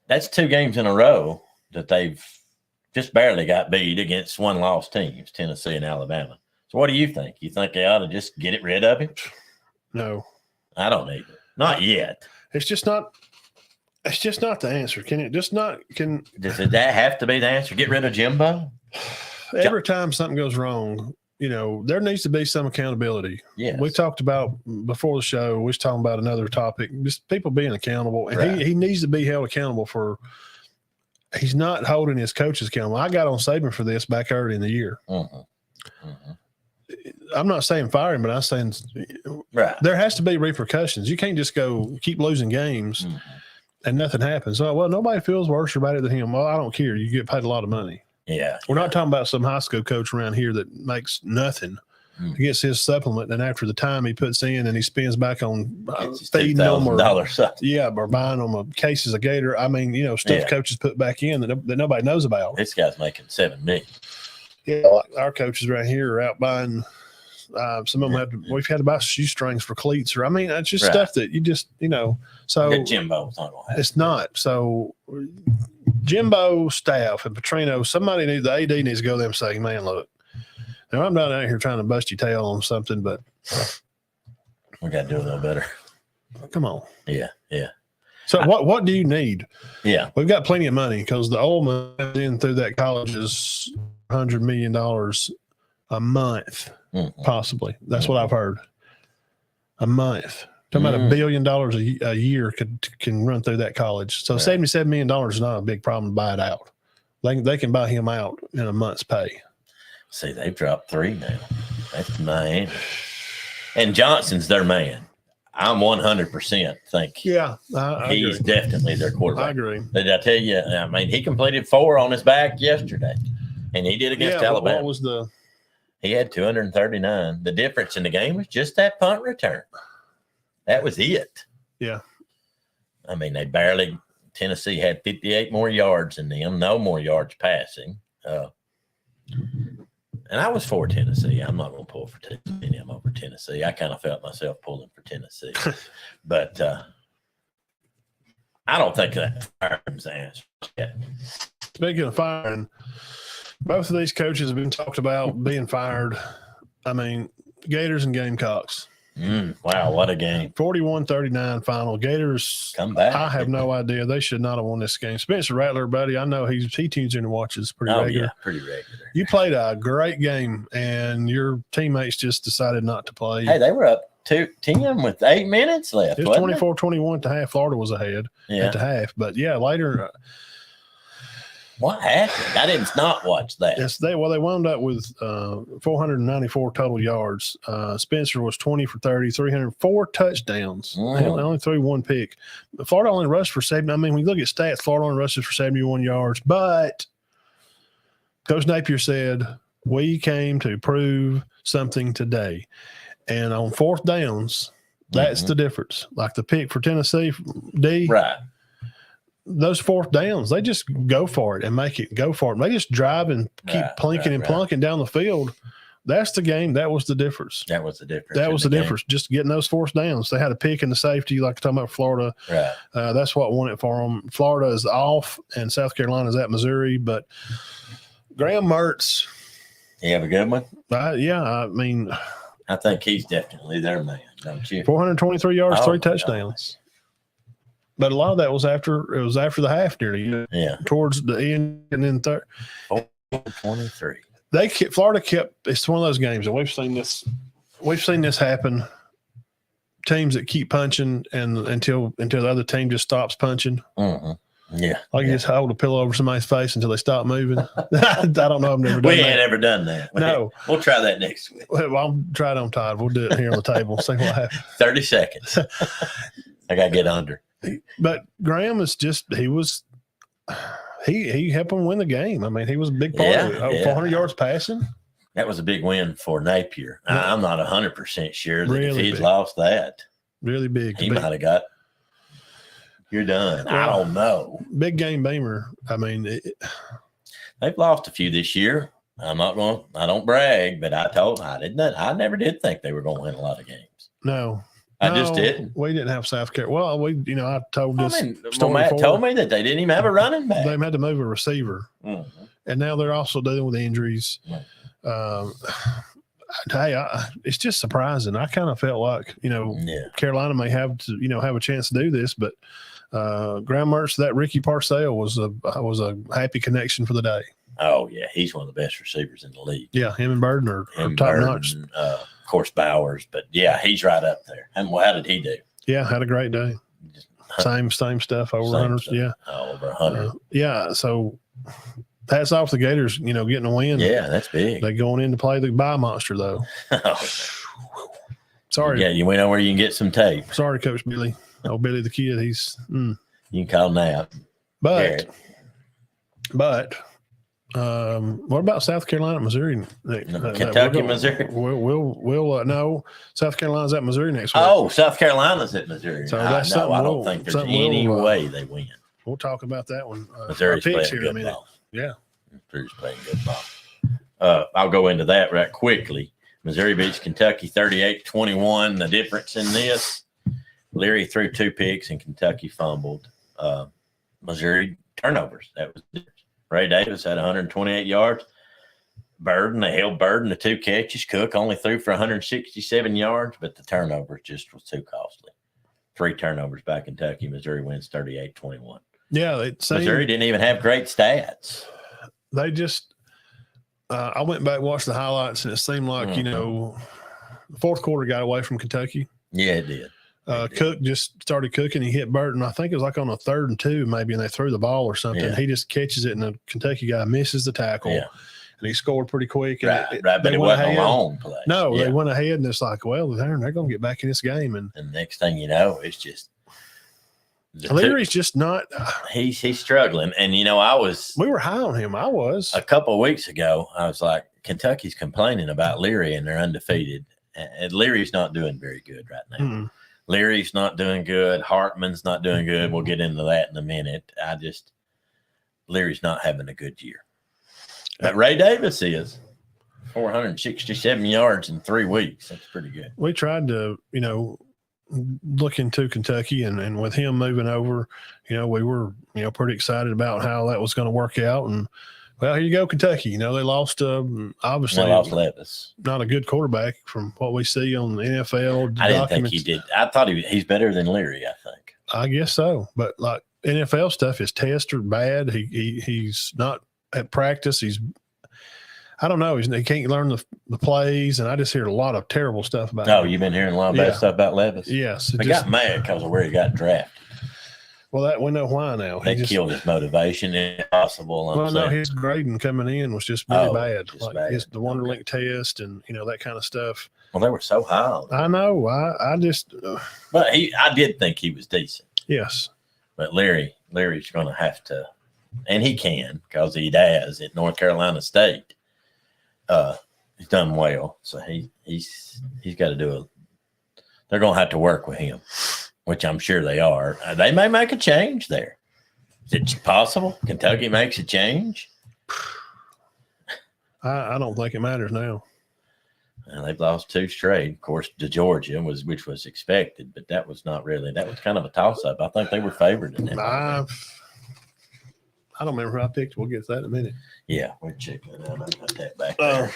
that's 2 games in a row that they've just barely got beat against one-loss teams, Tennessee and Alabama. So what do you think? You think they ought to just get rid of him? No. I don't either. Not yet. It's just not the answer. Can it just not – Does that have to be the answer? Get rid of Jimbo? Every time something goes wrong, there needs to be some accountability. Yeah. We talked about before the show, we was talking about another topic, just people being accountable. And he needs to be held accountable for – he's not holding his coaches accountable. I got on Saban for this back early in the year. I'm not saying fire him, but I'm saying there has to be repercussions. You can't just go keep losing games and nothing happens. Oh, well, nobody feels worse about it than him. Well, I don't care. You get paid a lot of money. Yeah. We're not talking about some high school coach around here that makes nothing. He gets his supplement, and after the time he puts in and he spends back on feeding them or buying them cases of Gator. I mean, stuff coaches put back in that nobody knows about. This guy's making $7 million. Yeah, like our coaches right here are out buying. Some of them we've had to buy shoestrings for cleats, or it's just stuff that you just So Jimbo's not going to happen. It's not. So Jimbo, staff, and Petrino, the AD needs to go there and say, "Man, look, now I'm not out here trying to bust your tail on something, but we got to do a little better. Come on." Yeah. So what do you need? Yeah, we've got plenty of money because the old money in through that college is $100 million a month, possibly. That's what I've heard. A month. Talking about $1 billion a year can run through that college. So $77 million is not a big problem to buy it out. They can buy him out in a month's pay. See, they've dropped 3 now. That's Miami. And Johnson's their man. I'm 100% think. Yeah, he's definitely their quarterback. I agree. Did I tell you? I mean, he completed 4 on his back yesterday, and he did against Alabama. What was He had 239. The difference in the game was just that punt return. That was it. Yeah. I mean, Tennessee had 58 more yards than them, no more yards passing. And I was for Tennessee. I'm not going to pull for Tennessee. I'm over Tennessee. I kind of felt myself pulling for Tennessee. But I don't think that fire's the answer yet. Speaking of firing, both of these coaches have been talked about being fired. I mean, Gators and Gamecocks. Wow, what a game. 41-39 final. Gators Come back. I have no idea. They should not have won this game. Spencer Rattler, buddy, I know he tunes in and watches pretty regular. Yeah, pretty regular. You played a great game, and your teammates just decided not to play. Hey, they were up 2-10 with 8 minutes left. It was 24-21 at the half. Florida was ahead at the half. But, yeah, later what happened? I did not watch that. Yes, they wound up with 494 total yards. Spencer was 20 for 30, 304 touchdowns. They only threw one pick. Florida only rushed for 70. I mean, when you look at stats, Florida only rushes for 71 yards. But Coach Napier said, we came to prove something today. And on fourth downs, that's the difference. Like the pick for Tennessee, D. Right. Those fourth downs, they just go for it and make it go for it. And they just drive and keep plunking and plunking down the field. That's the game. That was the difference. That was the difference. That was the difference. Just getting those fourth downs. They had a pick in the safety, like talking about Florida. Right. That's what won it for them. Florida is off, and South Carolina is at Missouri. But Graham Mertz. You have a good one? I mean, I think he's definitely their man, don't you? 423 yards, 3 touchdowns. But a lot of that was after the half nearly. Yeah. Towards the end and then 23. Florida kept. It's one of those games, and we've seen this. We've seen this happen. Teams that keep punching, and until the other team just stops punching. Yeah, like you just hold a pillow over somebody's face until they stop moving. I don't know. I've never done that. We ain't ever done that. No, we'll try that next week. Well, I'll try it on Todd. We'll do it here on the table. See what happens. 30 seconds. I gotta get under. But Graham is just he helped them win the game. I mean, he was a big part of it. 400 yards passing. That was a big win for Napier. Yeah. I'm not 100% sure that if he'd big. Lost that, really big, he might have got. You're done. Well, I don't know. Big game Beamer. I mean, they've lost a few this year. I don't brag, but I never did think they were going to win a lot of games. No. I just didn't. We didn't have South Carolina. Well, I told this. Matt told me that they didn't even have a running back. They had to move a receiver. And now they're also dealing with injuries. It's just surprising. I kind of felt like, Carolina may have to, have a chance to do this, but Graham Mertz, that Ricky Parcell was a happy connection for the day. Oh yeah, he's one of the best receivers in the league. Yeah, him and Burden are top notch. Of course, Bowers, but yeah, he's right up there. And how did he do? Yeah, had a great day. Same stuff over 100. Yeah, over 100. Yeah, so hats off the Gators, getting a win. Yeah, that's big. They going in to play the Bye Monster though. Sorry. Yeah, you know where you can get some tape. Sorry, Coach Billy. Oh, Billy the Kid. He's. You can call him out. But what about South Carolina, Missouri? Kentucky, Missouri. We'll no. South Carolina's at Missouri next week. Oh, South Carolina's at Missouri. So that's I don't think there's any way they win. We'll talk about that one. Missouri's playing good ball. Yeah, Missouri's playing good ball. I'll go into that right quickly. Missouri beats Kentucky 38-21. The difference in this, Leary threw 2 picks and Kentucky fumbled. Missouri turnovers. That was the difference. Ray Davis had 128 yards. They held Burden to 2 catches. Cook only threw for 167 yards, but the turnovers just was too costly. 3 turnovers by Kentucky. Missouri wins 38-21. Yeah, Missouri didn't even have great stats. They just I went back and watched the highlights, and it seemed like, the fourth quarter got away from Kentucky. Yeah, it did. Cook just started cooking. He hit Burton. I think it was like on a 3rd and 2 maybe, and they threw the ball or something. Yeah. He just catches it, and the Kentucky guy misses the tackle. Yeah. And he scored pretty quick. And but it wasn't a long play. No, they went ahead, and it's like, well, they're going to get back in this game. And next thing you know, it's just Leary's just not. He's struggling. And, we were high on him. I was. A couple of weeks ago, I was like, Kentucky's complaining about Leary, and they're undefeated. And Leary's not doing very good right now. Mm-hmm. Leary's not doing good. Hartman's not doing good. We'll get into that in a minute. Leary's not having a good year. But Ray Davis is 467 yards in 3 weeks. That's pretty good. We tried to, look into Kentucky, and with him moving over, we were, pretty excited about how that was going to work out. And Well, here you go, Kentucky. They lost, obviously, They lost Levis. Not a good quarterback from what we see on the NFL I didn't documents. think he did. I thought he's better than Leary, I think. I guess so. But, like, NFL stuff, his tests are bad. He's not at practice. I don't know. He can't learn the plays, and I just hear a lot of terrible stuff about him. Oh, you've been hearing a lot of bad stuff about Levis? Yes. They got mad because of where he got drafted. Well, we know why now. They killed his motivation. Impossible. Well, no, his grading coming in was just really bad. Just bad. The Wonderlink test and that kind of stuff. Well, they were so high. I know. I just. But I did think he was decent. Yes. But Leary's going to have to, and he can because he does at North Carolina State. He's done well, so he's got to do They're going to have to work with him, which I'm sure they are. They may make a change there. Is it possible Kentucky makes a change? I don't think it matters now. And they've lost 2 straight, of course, to Georgia, which was expected, but that was not really. That was kind of a toss-up. I think they were favored in that. I don't remember who I picked. We'll get to that in a minute. Yeah, we'll check that out. I'll put that back there.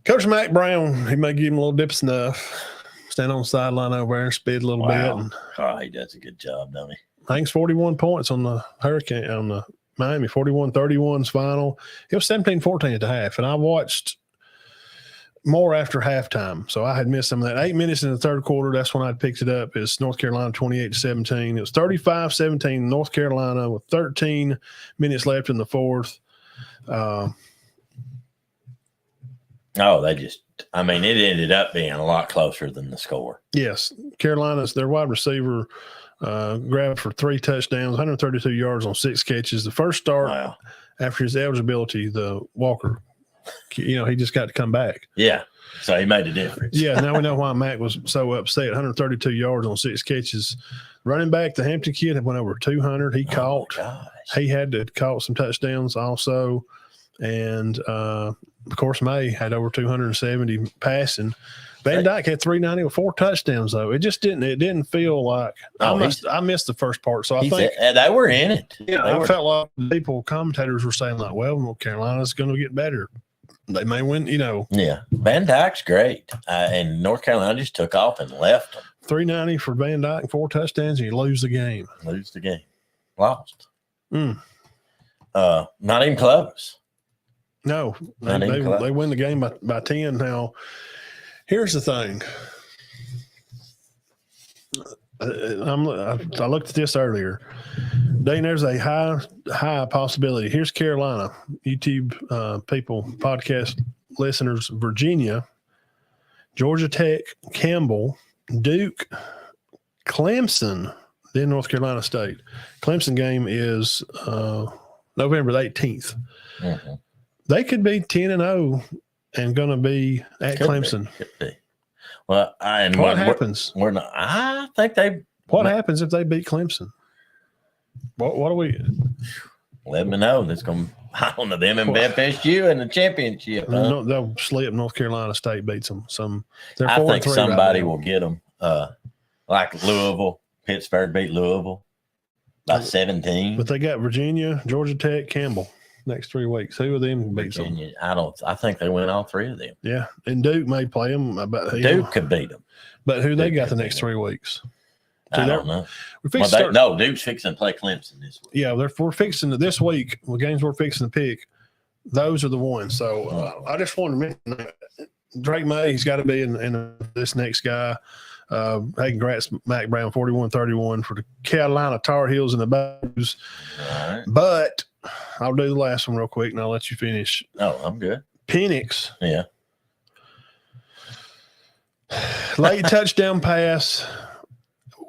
Coach Mac Brown, he may give him a little dip of snuff. Stand on the sideline over there and spit a little bit. And he does a good job, don't he? Hangs 41 points on the Hurricane, on the Miami 41-31's final. It was 17-14 at the half, and I watched more after halftime. So I had missed some of that. 8 minutes in the third quarter, that's when I picked it up. It's North Carolina 28-17. It was 35-17 North Carolina with 13 minutes left in the fourth. It ended up being a lot closer than the score. Yes. Carolina's, their wide receiver, grabbed for 3 touchdowns, 132 yards on 6 catches. The first start after his eligibility, the Walker, he just got to come back. Yeah. So he made a difference. Yeah. Now we know why Mac was so upset. 132 yards on 6 catches. Running back, the Hampton kid, went over 200. He caught. He had to caught some touchdowns also. And, of course, May had over 270 passing. Van Dyke had 390 with 4 touchdowns, though. It just didn't feel like I missed the first part. So I think they were in it. Yeah, I felt like commentators were saying like, well, North Carolina's going to get better. They may win, Yeah. Van Dyke's great. And North Carolina just took off and left them. 390 for Van Dyke and 4 touchdowns, and you lose the game. Lost. Not even close. No, they win the game by 10. Now, here's the thing. I looked at this earlier. Dane, there's a high possibility. Here's Carolina, YouTube people, podcast listeners, Virginia, Georgia Tech, Campbell, Duke, Clemson, then North Carolina State. Clemson game is November the 18th. Mm-hmm. They could be 10-0 and going to be at Clemson. Could be. Well, what happens? We're not. I think they. What happens if they beat Clemson? What do we? 11-0. That's going. I don't know them and FSU in the championship. No, they'll slip. North Carolina State beats them. I think somebody will get them. Like Louisville, Pittsburgh beat Louisville by 17. But they got Virginia, Georgia Tech, Campbell. Next 3 weeks. Who of them beats them? I think they win all 3 of them. Yeah, and Duke may play them. Duke could beat them. But who they got the next 3 weeks? I don't know. Duke's fixing to play Clemson this week. Yeah, we're fixing to this week. The games we're fixing to pick, those are the ones. So I just wanted to mention that Drake May, he's got to be in this next guy. Hey, congrats, Mac Brown, 41-31 for the Carolina Tar Heels and the Bows. All right. But I'll do the last one real quick, and I'll let you finish. Oh, I'm good. Penix. Yeah. Late touchdown pass.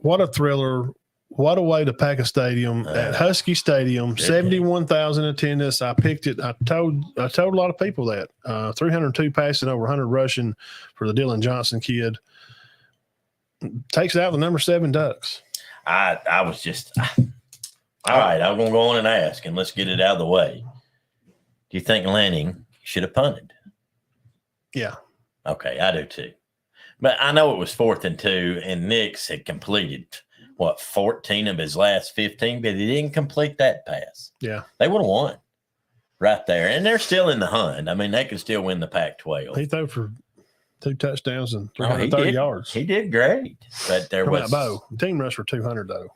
What a thriller. What a way to pack a stadium at Husky Stadium. 71,000 attendance. I picked it. I told a lot of people that. 302 passing, over 100 rushing for the Dylan Johnson kid. Takes it out the number 7 Ducks. I was just all right, I'm going to go on and ask, and let's get it out of the way. Do you think Lanning should have punted? Yeah. Okay, I do too. But I know it was 4th and 2, and Nix had completed 14 of his last 15, but he didn't complete that pass. Yeah. They would have won right there. And they're still in the hunt. I mean, they could still win the Pac-12. He threw for 2 touchdowns and 330 yards. He did great. But there was Bo. Team rush for 200 though.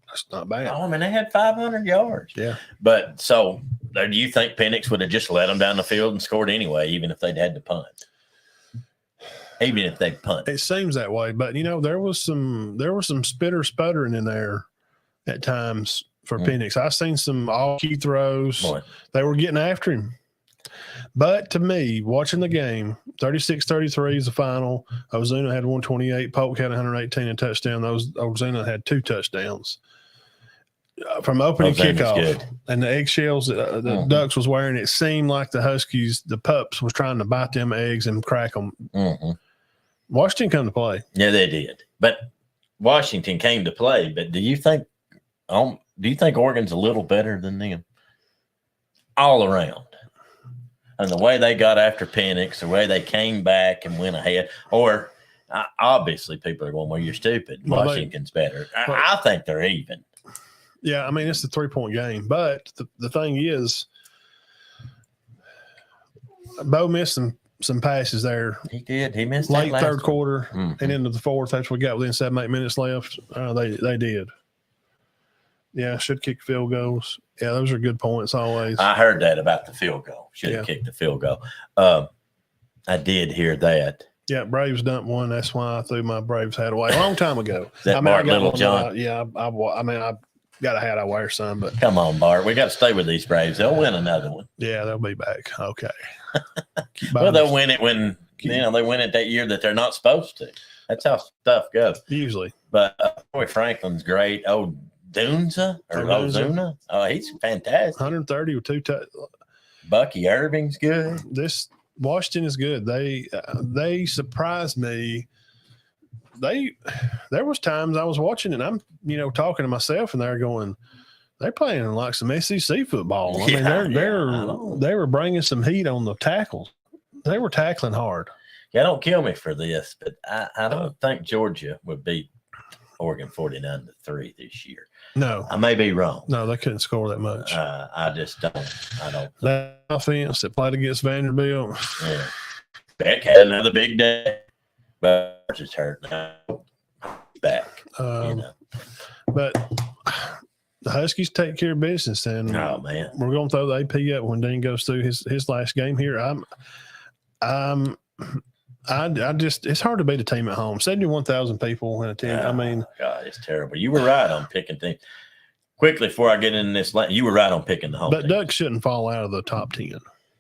That's not bad. Oh, I mean, they had 500 yards. Yeah. But so do you think Penix would have just let them down the field and scored anyway, even if they'd had to punt? Even if they punt. It seems that way, but there was some sputtering in there at times for Penix. I seen some all key throws. Boy. They were getting after him. But to me, watching the game, 36-33 is the final. Ozuna had 128. Polk had 118 and touchdown. Ozuna had 2 touchdowns. From opening kickoff and the eggshells that the Ducks was wearing, it seemed like the Huskies, the pups, was trying to bite them eggs and crack them. Washington come to play. Yeah, they did. But Washington came to play. But do you think Oregon's a little better than them all around? And the way they got after Penix, the way they came back and went ahead, or obviously people are going, well, you're stupid. Washington's better. I think they're even. Yeah, I mean, it's a 3-point game. But the thing is, Bo missed some passes there. He did. He missed late that third quarter and into the fourth. That's what we got within 7-8 minutes left. They did. Yeah, should kick field goals. Yeah, those are good points always. I heard that about the field goal. Should have kicked the field goal. I did hear that. Yeah, Braves dumped one. That's why I threw my Braves hat away a long time ago. Bart Littlejohn? I got a hat. I wear some, but come on, Bart. We got to stay with these Braves. They'll win another one. Yeah, they'll be back. Okay. Well, they'll win it when they win it that year that they're not supposed to. That's how stuff goes. Usually. But Troy Franklin's great. Oh, Ozuna. Oh, he's fantastic. 130 with 2 Bucky Irving's good. This Washington is good. They surprised me. There was times I was watching and I'm talking to myself and they're going, they're playing like some SEC football. I mean, they were bringing some heat on the tackles. They were tackling hard. Yeah, don't kill me for this, but I don't think Georgia would beat Oregon 49-3 this year. No, I may be wrong. No, they couldn't score that much. I just don't. I don't. That offense that played against Vanderbilt. Yeah, Beck had another big day, but just hurt now. Back. But the Huskies take care of business, and oh man, we're going to throw the AP up when Dean goes through his last game here. I just it's hard to beat a team at home. 71,000 people in a team. I mean, God, it's terrible. You were right on picking things. Quickly before I get into this, you were right on picking the home. But team. Ducks shouldn't fall out of the top 10.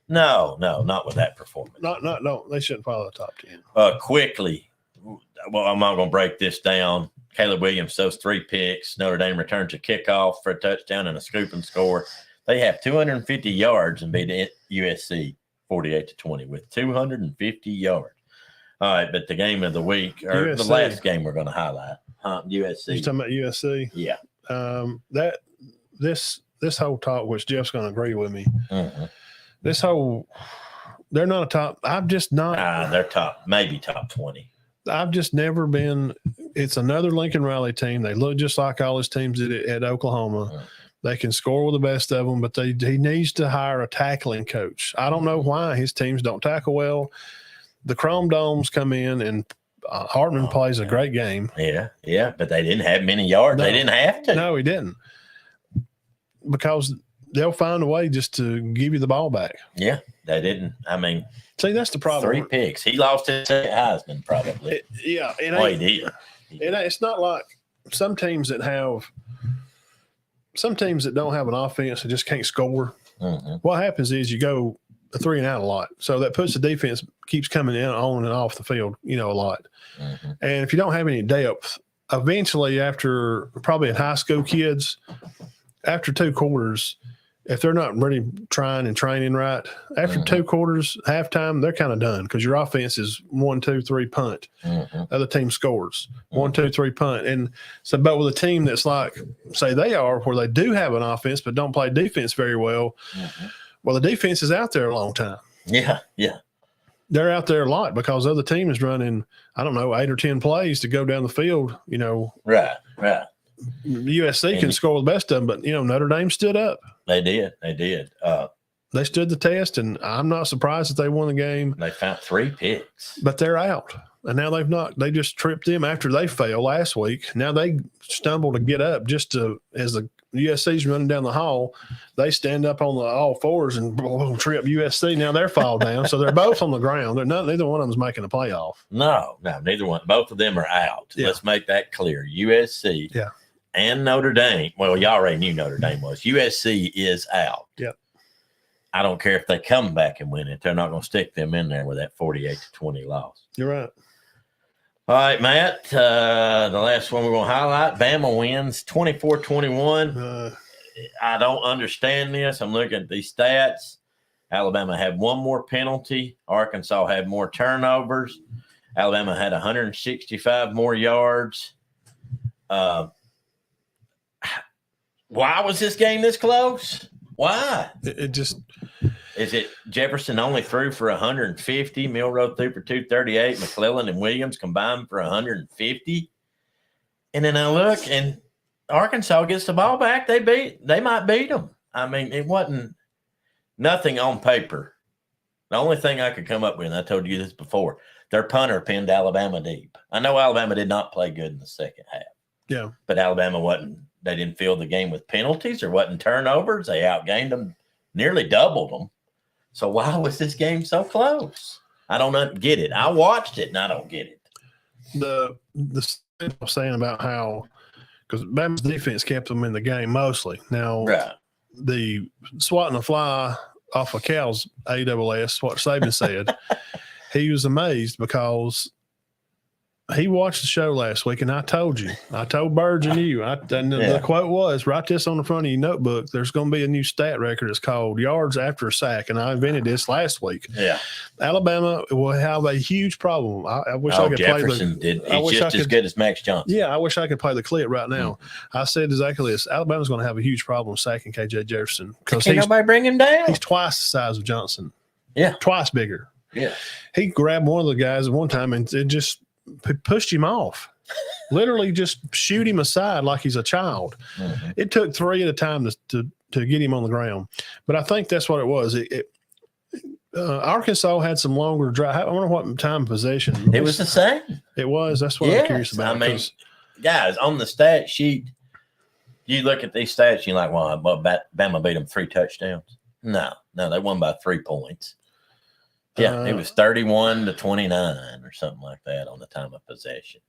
No, not with that performance. No, they shouldn't fall out of the top 10. Quickly, well, I'm not going to break this down. Caleb Williams throws 3 picks. Notre Dame returns a kickoff for a touchdown and a scoop and score. They have 250 yards and beat USC 48-20 with 250 yards. All right, but the game of the week, or USC. The last game we're going to highlight, USC. You're talking about USC? Yeah. This whole talk, which Jeff's going to agree with me, they're not a top. I'm just not. They're top, maybe top 20. I've just never been. It's another Lincoln Riley team. They look just like all his teams at Oklahoma. They can score with the best of them, but he needs to hire a tackling coach. I don't know why his teams don't tackle well. The Chrome Domes come in and Hartman plays a great game. Yeah, but they didn't have many yards. No, they didn't have to. No, he didn't. Because they'll find a way just to give you the ball back. Yeah, they didn't. I mean, see, that's the problem. 3 picks. He lost his Heisman probably. He did. It's not like some teams that don't have an offense and just can't score. What happens is you go 3 and out a lot. So that puts the defense keeps coming in on and off the field, a lot. And if you don't have any depth, eventually after probably in high school kids, after 2 quarters, if they're not really trying and training right, after 2 quarters, halftime, they're kind of done because your offense is 1, 2, 3 punt. Other team scores 1, 2, 3 punt. And so, but with a team that's like, say they are, where they do have an offense but don't play defense very well, well, the defense is out there a long time. Yeah. They're out there a lot because the other team is running, 8 or 10 plays to go down the field, Right. USC can score the best of them, but Notre Dame stood up. They did. They stood the test, and I'm not surprised that they won the game. They found 3 picks, but they're out, and now they just tripped them after they failed last week. Now they stumble to get up as the USC's running down the hall, they stand up on the all fours and trip USC. Now they're fall down, so they're both on the ground. Neither one of them's making a playoff. No, neither one. Both of them are out. Yeah. Let's make that clear. USC and Notre Dame. Well, you already knew Notre Dame was. USC is out. Yep. I don't care if they come back and win it. They're not going to stick them in there with that 48-20 loss. You're right. All right, Matt, the last one we're going to highlight, Bama wins 24-21. I don't understand this. I'm looking at these stats. Alabama had one more penalty. Arkansas had more turnovers. Alabama had 165 more yards. Why was this game this close? Why? It just – is it Jefferson only threw for 150? Milroe threw for 238. McClellan and Williams combined for 150. And then I look, and Arkansas gets the ball back. They might beat them. I mean, it wasn't nothing on paper. The only thing I could come up with, and I told you this before, their punter pinned Alabama deep. I know Alabama did not play good in the second half. Yeah. But Alabama they didn't fill the game with penalties or wasn't turnovers. They outgained them, nearly doubled them. So why was this game so close? I don't get it. I watched it and I don't get it. The thing I was saying about how, because Bama's defense kept them in the game mostly. Now, the swatting a fly off of Cal's AWS, what Saban said, he was amazed because he watched the show last week, and I told Burge and you, the quote was, write this on the front of your notebook. There's going to be a new stat record. It's called yards after a sack, and I invented this last week. Yeah. Alabama will have a huge problem. I wish I could Jefferson play the – He's just as good as Max Johnson. Yeah, I wish I could play the clip right now. Mm-hmm. I said exactly this. Alabama's going to have a huge problem sacking KJ Jefferson. Because nobody bring him down. He's twice the size of Johnson. Yeah. Twice bigger. Yeah. He grabbed one of the guys at one time, and it just – pushed him off, literally just shoot him aside like he's a child. Mm-hmm. It took 3 at a time to get him on the ground. But I think that's what it was. Arkansas had some longer drive. I wonder what time possession. It was the same. It was. That's what I'm curious about. I mean, guys, on the stat sheet, you look at these stats, you're like, well, Bama beat them 3 touchdowns. No, they won by 3 points. Yeah, it was 31-29 or something like that on the time of possession.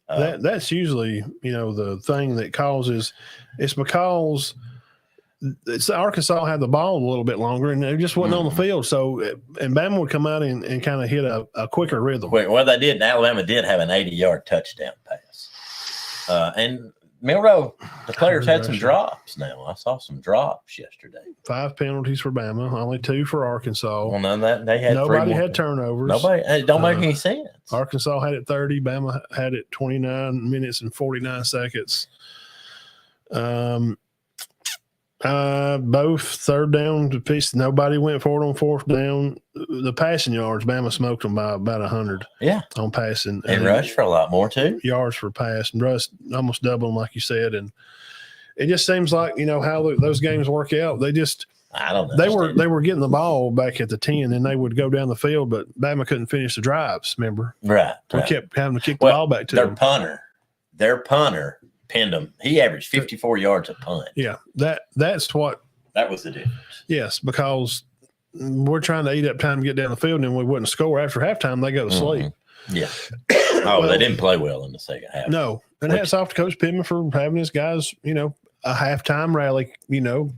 That's usually, the thing that causes. It's because Arkansas had the ball a little bit longer, and it just wasn't on the field. So, and Bama would come out and kind of hit a quicker rhythm. Well, they did. Alabama did have an 80-yard touchdown pass, and Milroe, the players had some drops now. I saw some drops yesterday. 5 penalties for Bama, only 2 for Arkansas. Well, none of that they had. Nobody had turnovers. It don't make any sense. Arkansas had it 30. Bama had it 29 minutes and 49 seconds. Both third down to piece. Nobody went for it on fourth down. The passing yards, Bama smoked them by about 100. Yeah, on passing. And rushed for a lot more too. Yards for pass and rush almost double them, like you said. And it just seems like how those games work out. I don't know. They were getting the ball back at the 10, and they would go down the field, but Bama couldn't finish the drives. Remember? Right. We kept having to kick the ball back to them. Their punter pinned him. He averaged 54 yards a punt. Yeah, that's what. That was the difference. Yes, because we're trying to eat up time to get down the field, and then we wouldn't score after halftime. They go to sleep. Yeah. They didn't play well in the second half. No, and hats off to Coach Pittman for having his guys. A halftime rally.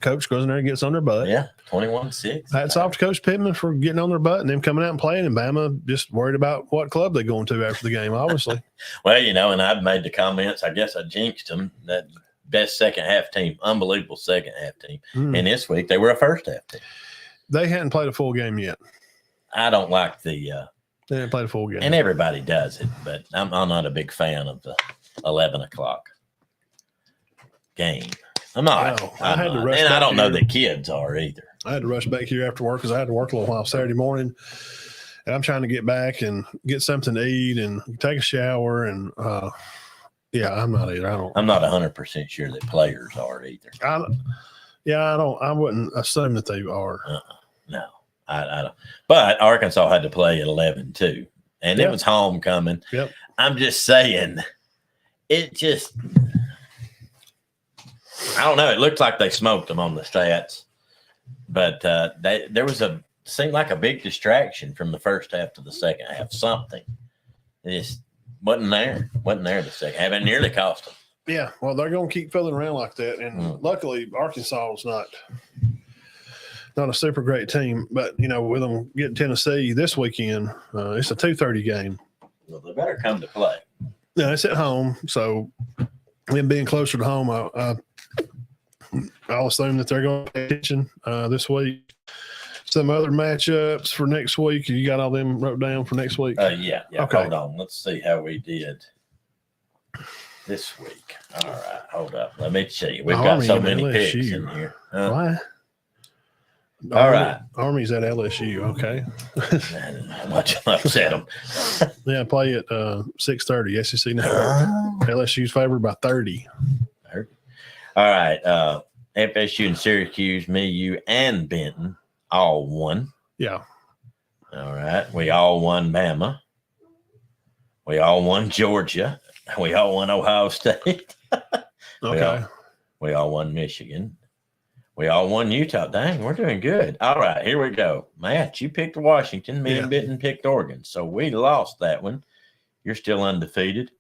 Coach goes in there and gets on their butt. Yeah, 21-6. Hats off to Coach Pittman for getting on their butt and them coming out and playing. And Bama just worried about what club they're going to after the game, obviously. Well, and I've made the comments. I guess I jinxed them. That best second half team, unbelievable second half team. And this week they were a first half team. They hadn't played a full game yet. I don't like the. They didn't play a full game, and everybody does it, but I'm not a big fan of the 11 o'clock game. I'm not. No, and I don't know that kids are either. I had to rush back here after work because I had to work a little while Saturday morning, and I'm trying to get back and get something to eat and take a shower. And Yeah, I'm not either. I'm not 100% sure that players are either. I wouldn't assume that they are. No, I don't. But Arkansas had to play at 11 too, and it was homecoming. Yep. I'm just saying, it just, I don't know. It looked like they smoked them on the stats, but there seemed like a big distraction from the first half to the second half. Something it just wasn't there the second half. It nearly cost them. Yeah, well, they're going to keep filling around like that, and luckily Arkansas is not a super great team. But with them getting Tennessee this weekend, it's a 2:30 game. Well, they better come to play. Yeah, it's at home, so them being closer to home, I'll assume that they're going to pay attention this week. Some other matchups for next week. You got all them wrote down for next week? Yeah. Okay. Hold on. Let's see how we did this week. All right, hold up. Let me see. We've got so many picks in here. Why? All right. Army's at LSU. Okay. How much I upset them. Yeah, play at 6:30. SEC Network. LSU's favored by 30. All right. FSU and Syracuse, me, you, and Benton all won. Yeah. All right. We all won Bama. We all won Georgia. We all won Ohio State. Okay. We all won Michigan. We all won Utah. Dang, we're doing good. All right, here we go. Matt, you picked Washington. Me and Benton picked Oregon. So we lost that one. You're still undefeated.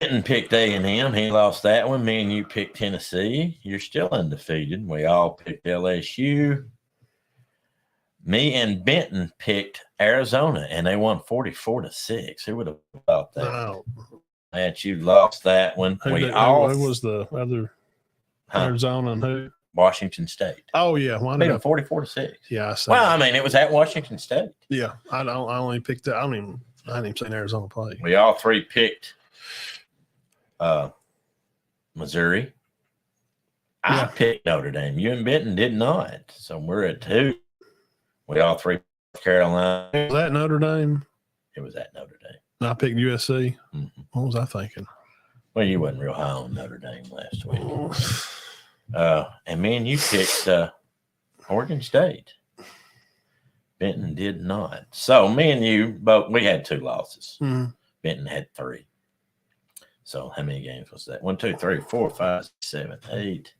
Benton picked A&M. He lost that one. Me and you picked Tennessee. You're still undefeated. We all picked LSU. Me and Benton picked Arizona, and they won 44-6. Who would have thought that? Wow. Matt, you lost that one. Who was the other? Arizona and who? Washington State. Oh yeah, won 44-6. Yeah, well, I mean, it was at Washington State. Yeah, I only picked that. I hadn't even seen Arizona play. We all three picked Missouri. I picked Notre Dame. You and Benton did not, so we're at 2. We all three picked Carolina. Was that Notre Dame? It was at Notre Dame. And I picked USC. Mm-hmm. What was I thinking? Well, you wasn't real high on Notre Dame last week. And me and you picked Oregon State. Benton did not. So me and you both, we had 2 losses. Mm-hmm. Benton had 3. So how many games was that? 1, 2, 3, 4, 5, 7, 8,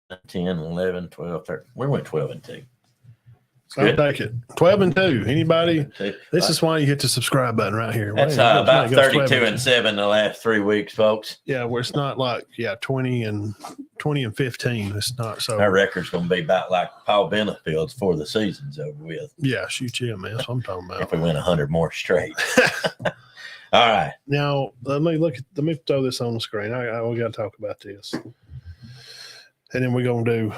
9, 10, 11, 12, 13. We went 12-2. I'll take it. 12-2. Anybody? This is why you hit the subscribe button right here. That's about 32-7 the last 3 weeks, folks. Yeah, where it's not like 20 and 15. It's not so. Our record's going to be about like Paul Benefield's before the season's over with. Yeah, shoot you, man. That's what I'm talking about. If we win 100 more straight. All right. Now let me throw this on the screen. We got to talk about this, and then we're gonna do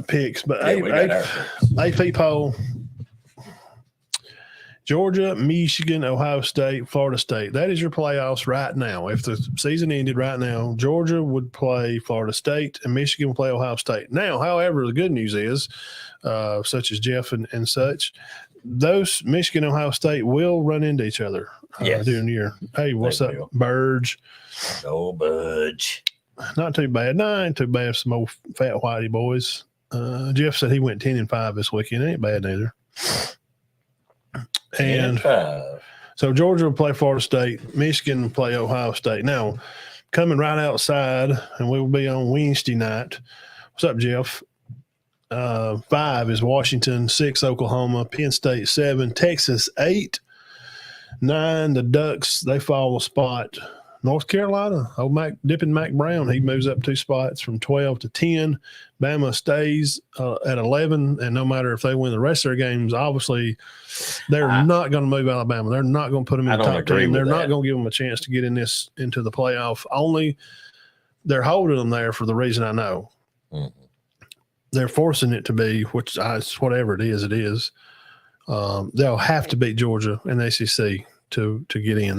picks. But AP poll: Georgia, Michigan, Ohio State, Florida State. That is your playoffs right now. If the season ended right now, Georgia would play Florida State and Michigan would play Ohio State. Now, however, the good news is, such as Jeff and such, those Michigan and Ohio State will run into each other during the year. Hey, what's up, Burge? Oh, Budge. Not too bad. No, ain't too bad. Some old fat whitey boys. Jeff said he went 10-5 this weekend. Ain't bad neither. And so Georgia will play Florida State. Michigan will play Ohio State. Now, coming right outside, and we will be on Wednesday night. What's up, Jeff? 5 is Washington, 6 Oklahoma, Penn State 7, Texas 8, 9 the Ducks. They fall a spot. North Carolina, old Dippin' Mac Brown, he moves up 2 spots from 12 to 10. Bama stays at 11, and no matter if they win the rest of their games, obviously they're not going to move Alabama. They're not going to put them in the top 10. They're not going to give them a chance to get into the playoff. Only they're holding them there for the reason I know. Mm-hmm. They're forcing it to be, whatever it is, it is. They'll have to beat Georgia and the ACC to get in.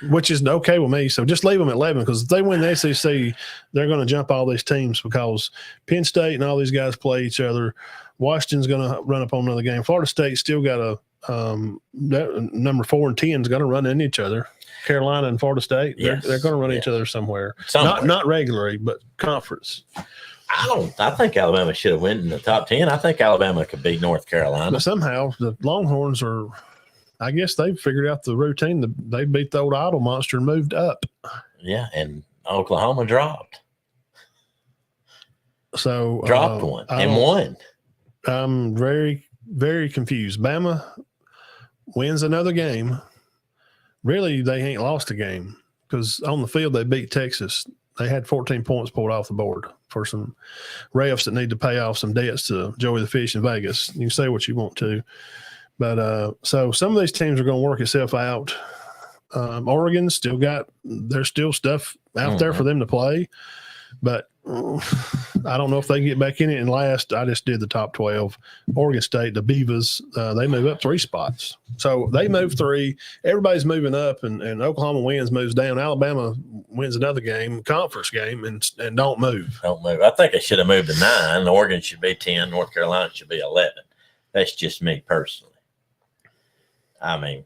Which is okay with me. So just leave them at 11, because if they win the SEC, they're going to jump all these teams, because Penn State and all these guys play each other. Washington's going to run up on another game. Florida State still got number 4 and 10 is going to run into each other. Carolina and Florida State, they're going to run each other somewhere. Not regularly, but conference. I think Alabama should have went in the top 10. I think Alabama could beat North Carolina. But somehow the Longhorns are, I guess they've figured out the routine. They beat the old Idol monster and moved up. Yeah, and Oklahoma dropped. So dropped one and won. I'm very, very confused. Bama wins another game. Really, they ain't lost a game because on the field they beat Texas. They had 14 points pulled off the board for some refs that need to pay off some debts to Joey the Fish in Vegas. You can say what you want to. But so some of these teams are going to work itself out. Oregon there's still stuff out there for them to play. But I don't know if they can get back in it. And last, I just did the top 12. Oregon State, the Beavers, they move up 3 spots. So they move 3. Everybody's moving up, and Oklahoma wins, moves down. Alabama wins another game, conference game, and don't move. Don't move. I think they should have moved to 9. Oregon should be 10. North Carolina should be 11. That's just me personally. I mean,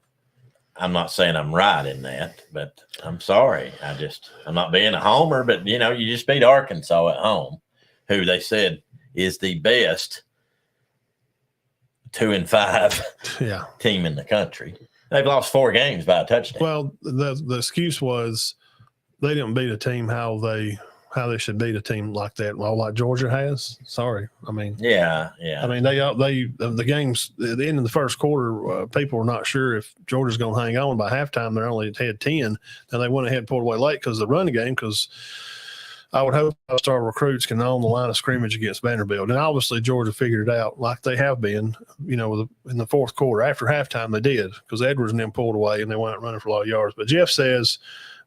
I'm not saying I'm right in that, but I'm sorry. I'm not being a homer, but, you just beat Arkansas at home, who they said is the best 2-5 team in the country. They've lost 4 games by a touchdown. Well, the excuse was they didn't beat a team how they should beat a team like that. Well, like Georgia has. Sorry, I mean. Yeah. I mean, the games at the end of the first quarter, people were not sure if Georgia's going to hang on. By halftime, they're only had 10, and they went ahead and pulled away late because of the running game. Because I would hope our recruits can own the line of scrimmage against Vanderbilt, and obviously Georgia figured it out like they have been. In the fourth quarter after halftime, they did because Edwards and them pulled away and they went running for a lot of yards. But Jeff says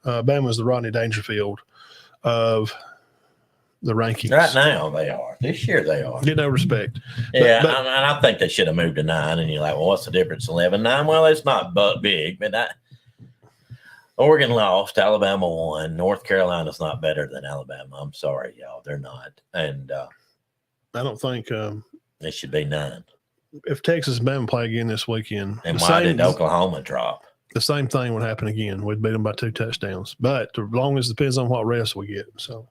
Bama's the Rodney Dangerfield of the rankings. Right now they are. This year they are. Get no respect. Yeah, and I think they should have moved to 9. And you're like, well, what's the difference? 11, 9? Well, it's not big, but Oregon lost. Alabama won. North Carolina's not better than Alabama. I'm sorry, y'all. They're not. And I don't think it should be 9. If Texas and Bama play again this weekend. And why did Oklahoma drop? The same thing would happen again. We'd beat them by 2 touchdowns. But as long as it depends on what rest we get. So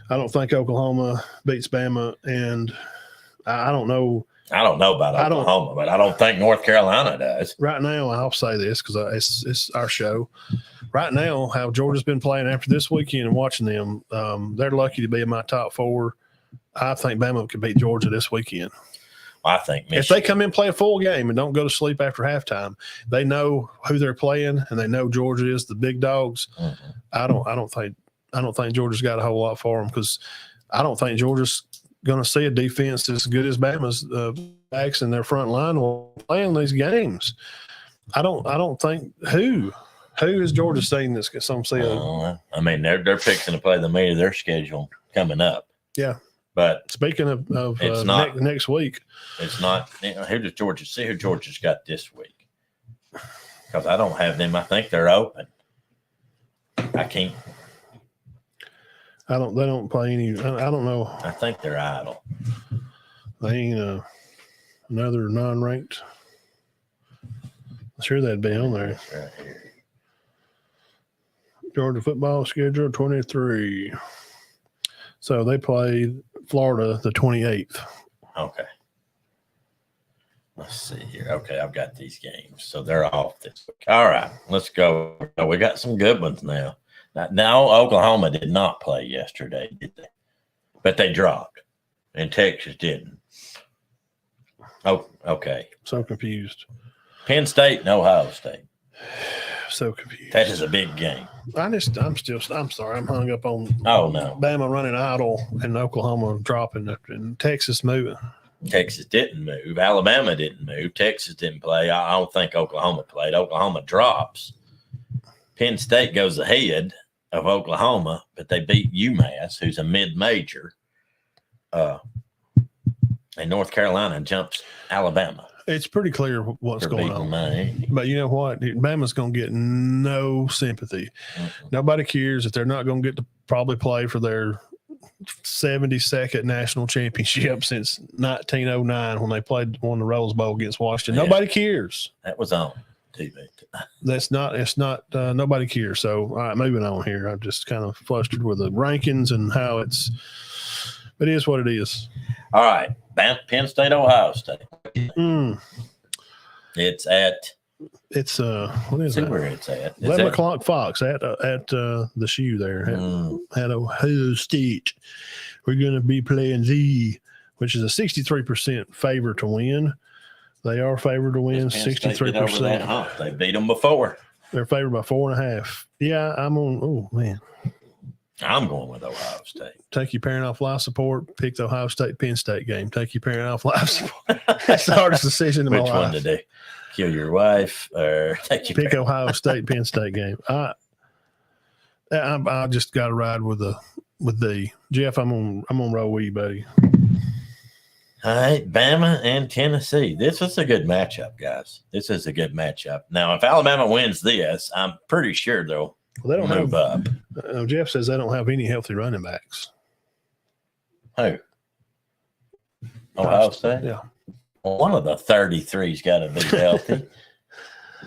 I don't think Oklahoma beats Bama. And I don't know. I don't know about Oklahoma, but I don't think North Carolina does. Right now, I'll say this because it's our show. Right now, how Georgia's been playing after this weekend and watching them, they're lucky to be in my top 4. I think Bama could beat Georgia this weekend. I think Michigan. If they come in and play a full game and don't go to sleep after halftime, they know who they're playing and they know Georgia is the big dogs. Mm-hmm. I don't think Georgia's got a whole lot for them because I don't think Georgia's going to see a defense as good as Bama's backs and their front line will play in these games. I don't think who is Georgia saying this? Some say. I mean, they're fixing to play the meat of their schedule coming up. Yeah. But speaking of it's not, next week, it's not. Who does Georgia see? Who Georgia's got this week? Because I don't have them. I think they're open. I can't. They don't play any. I don't know. I think they're idle. They ain't another non-ranked. I'm sure that'd be on there. Right here. Georgia football schedule 23. So they played Florida the 28th. Okay. Let's see here. Okay, I've got these games. So they're off this week. All right, let's go. We got some good ones now. Now Oklahoma did not play yesterday, did they? But they dropped. And Texas didn't. Oh, okay. So confused. Penn State and Ohio State. So confused. That is a big game. I'm sorry. I'm hung up on Bama running idle and Oklahoma dropping and Texas moving. Texas didn't move. Alabama didn't move. Texas didn't play. I don't think Oklahoma played. Oklahoma drops. Penn State goes ahead of Oklahoma, but they beat UMass, who's a mid-major. And North Carolina jumps Alabama. It's pretty clear what's going on. But you know what? Bama's going to get no sympathy. Mm-hmm. Nobody cares if they're not going to get to probably play for their 72nd national championship since 1909 when they won the Rose Bowl against Washington. Nobody cares. That was on TV. It's not nobody cares. So, all right, moving on here. I'm just kind of flustered with the rankings and how it is what it is. All right. Penn State, Ohio State. It's what is that? Where it's at? 11 o'clock Fox at the shoe there at Ohio State. We're going to be playing which is a 63% favor to win. They are favored to win 63%. They beat them before. They're favored by 4.5. Yeah, I'm on. Oh man, I'm going with Ohio State. Take your parent off life support. Pick the Ohio State Penn State game. Take your parent off life support. That's the hardest decision in my life. Which one to do? Kill your wife or pick Ohio State Penn State game. I just got to ride with the Jeff. I'm on roll with you, buddy. All right, Bama and Tennessee. This is a good matchup, guys. This is a good matchup. Now, if Alabama wins this, I'm pretty sure they'll move up. Jeff says they don't have any healthy running backs. Who? Ohio State? Yeah. Well, one of the 33's got to be healthy.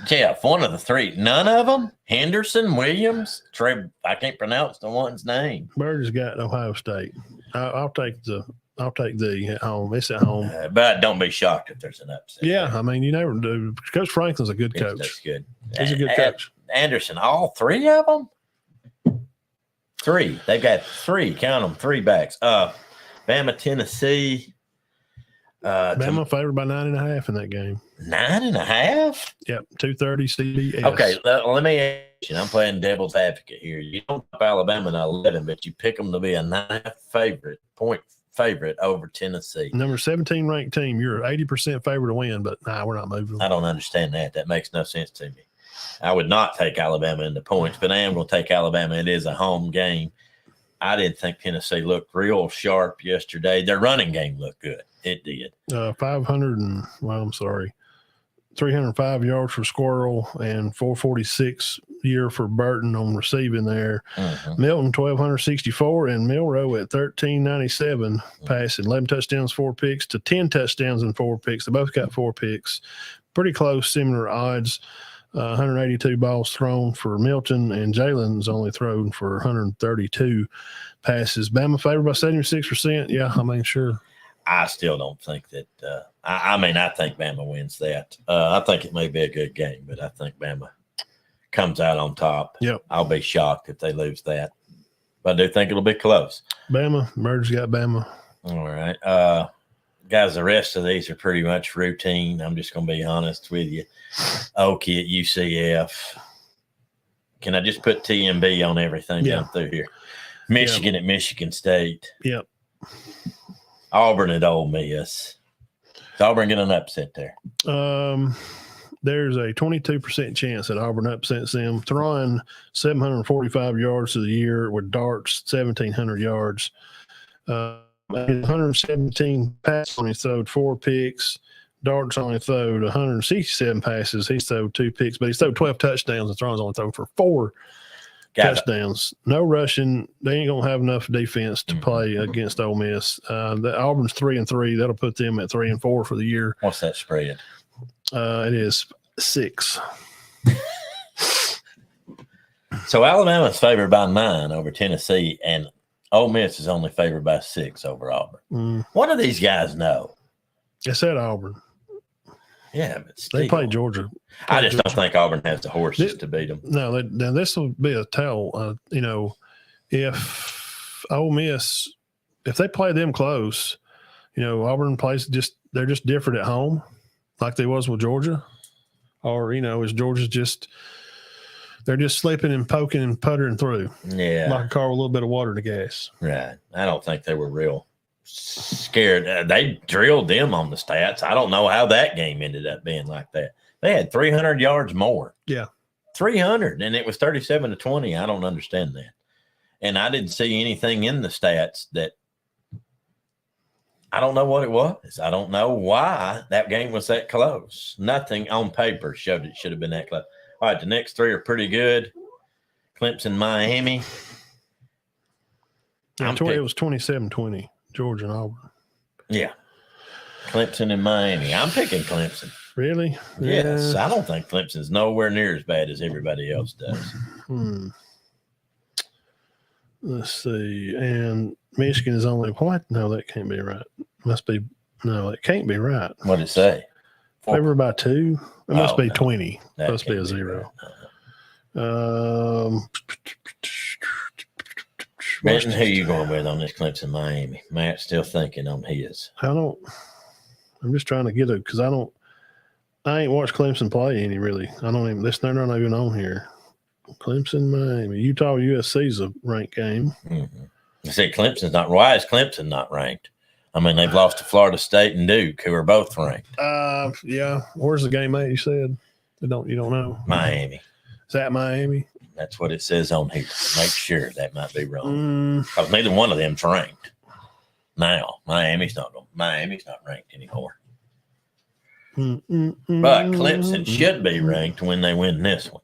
Jeff, one of the three. None of them? Henderson, Williams, Trey. I can't pronounce the one's name. Bird has got Ohio State. I'll take the at home. It's at home. But don't be shocked if there's an upset. Yeah, I mean, you never do. Coach Franklin's a good coach. That's good. He's a good coach. Anderson, all three of them? Three. They've got three. Count them, three backs. Bama, Tennessee. Bama favored by 9.5 in that game. 9.5? Yep, 230 CBS. Okay, let me ask you. I'm playing devil's advocate here. You don't pick Alabama to 11, but you pick them to be a 9.5 point favorite over Tennessee. Number 17 ranked team. You're 80% favorite to win, but we're not moving. I don't understand that. That makes no sense to me. I would not take Alabama in the points, but I am going to take Alabama. It is a home game. I didn't think Tennessee looked real sharp yesterday. Their running game looked good. It did. 305 yards for Squirrel and 446 year for Burton on receiving there. Milton 1,264 and Milrow at 1,397 passing. 11 touchdowns, 4 picks to 10 touchdowns and 4 picks. They both got 4 picks. Pretty close, similar odds. 182 balls thrown for Milton, and Jalen's only thrown for 132 passes. Bama favored by 76%. Yeah, I mean, sure. I still don't think that. I think Bama wins that. I think it may be a good game, but I think Bama comes out on top. Yep. I'll be shocked if they lose that. But I do think it'll be close. Bama, Merge got Bama. All right. Guys, the rest of these are pretty much routine. I'm just going to be honest with you. Okie at UCF. Can I just put TMB on everything down through here? Michigan at Michigan State. Yep. Auburn at Ole Miss. Is Auburn getting an upset there? There's a 22% chance that Auburn upsets them. Throwing 745 yards of the year with darts, 1,700 yards. 117 passes, only thrown 4 picks. Darts only thrown 167 passes. He's thrown 2 picks, but he's thrown 12 touchdowns, and Thron's only thrown for 4 touchdowns. No rushing. They ain't gonna have enough defense to play against Ole Miss. Auburn's 3-3. That'll put them at 3-4 for the year. What's that spread? It is 6. So Alabama's favored by 9 over Tennessee, and Ole Miss is only favored by 6 over Auburn. What do these guys know? It's at Auburn. Yeah, but still. They play Georgia. I just don't think Auburn has the horses to beat them. No, now this will be a tell. If Ole Miss, if they play them close, Auburn plays they're just different at home, like they was with Georgia, or is Georgia's they're just slipping and poking and puttering through. Yeah, like a car with a little bit of water in the gas. Right. I don't think they were real scared. They drilled them on the stats. I don't know how that game ended up being like that. They had 300 yards more. Yeah. 300, and it was 37-20. I don't understand that. And I didn't see anything in the stats that I don't know what it was. I don't know why that game was that close. Nothing on paper showed it should have been that close. All right, the next 3 are pretty good. Clemson, Miami. It was 27-20, Georgia and Auburn. Yeah. Clemson and Miami. I'm picking Clemson. Really? Yes. Yeah. I don't think Clemson's nowhere near as bad as everybody else does. Let's see. And Michigan is only what? No, that can't be right. No, it can't be right. What did it say? Favored by 2? It must be no. 20. That Must be a can't 0. Right. Benton, who you going with on this Clemson Miami? Matt's still thinking on his. I'm just trying to get it because I ain't watched Clemson play any really. They're not even on here. Clemson, Miami, Utah, USC is a ranked game. Mm-hmm. I said Clemson's not. Why is Clemson not ranked? I mean, they've lost to Florida State and Duke, who are both ranked. Yeah. Where's the game at? You said you don't know. Miami. Is that Miami? That's what it says on here. Make sure that might be wrong because neither one of them's ranked. Now Miami's not ranked anymore. But Clemson should be ranked when they win this one.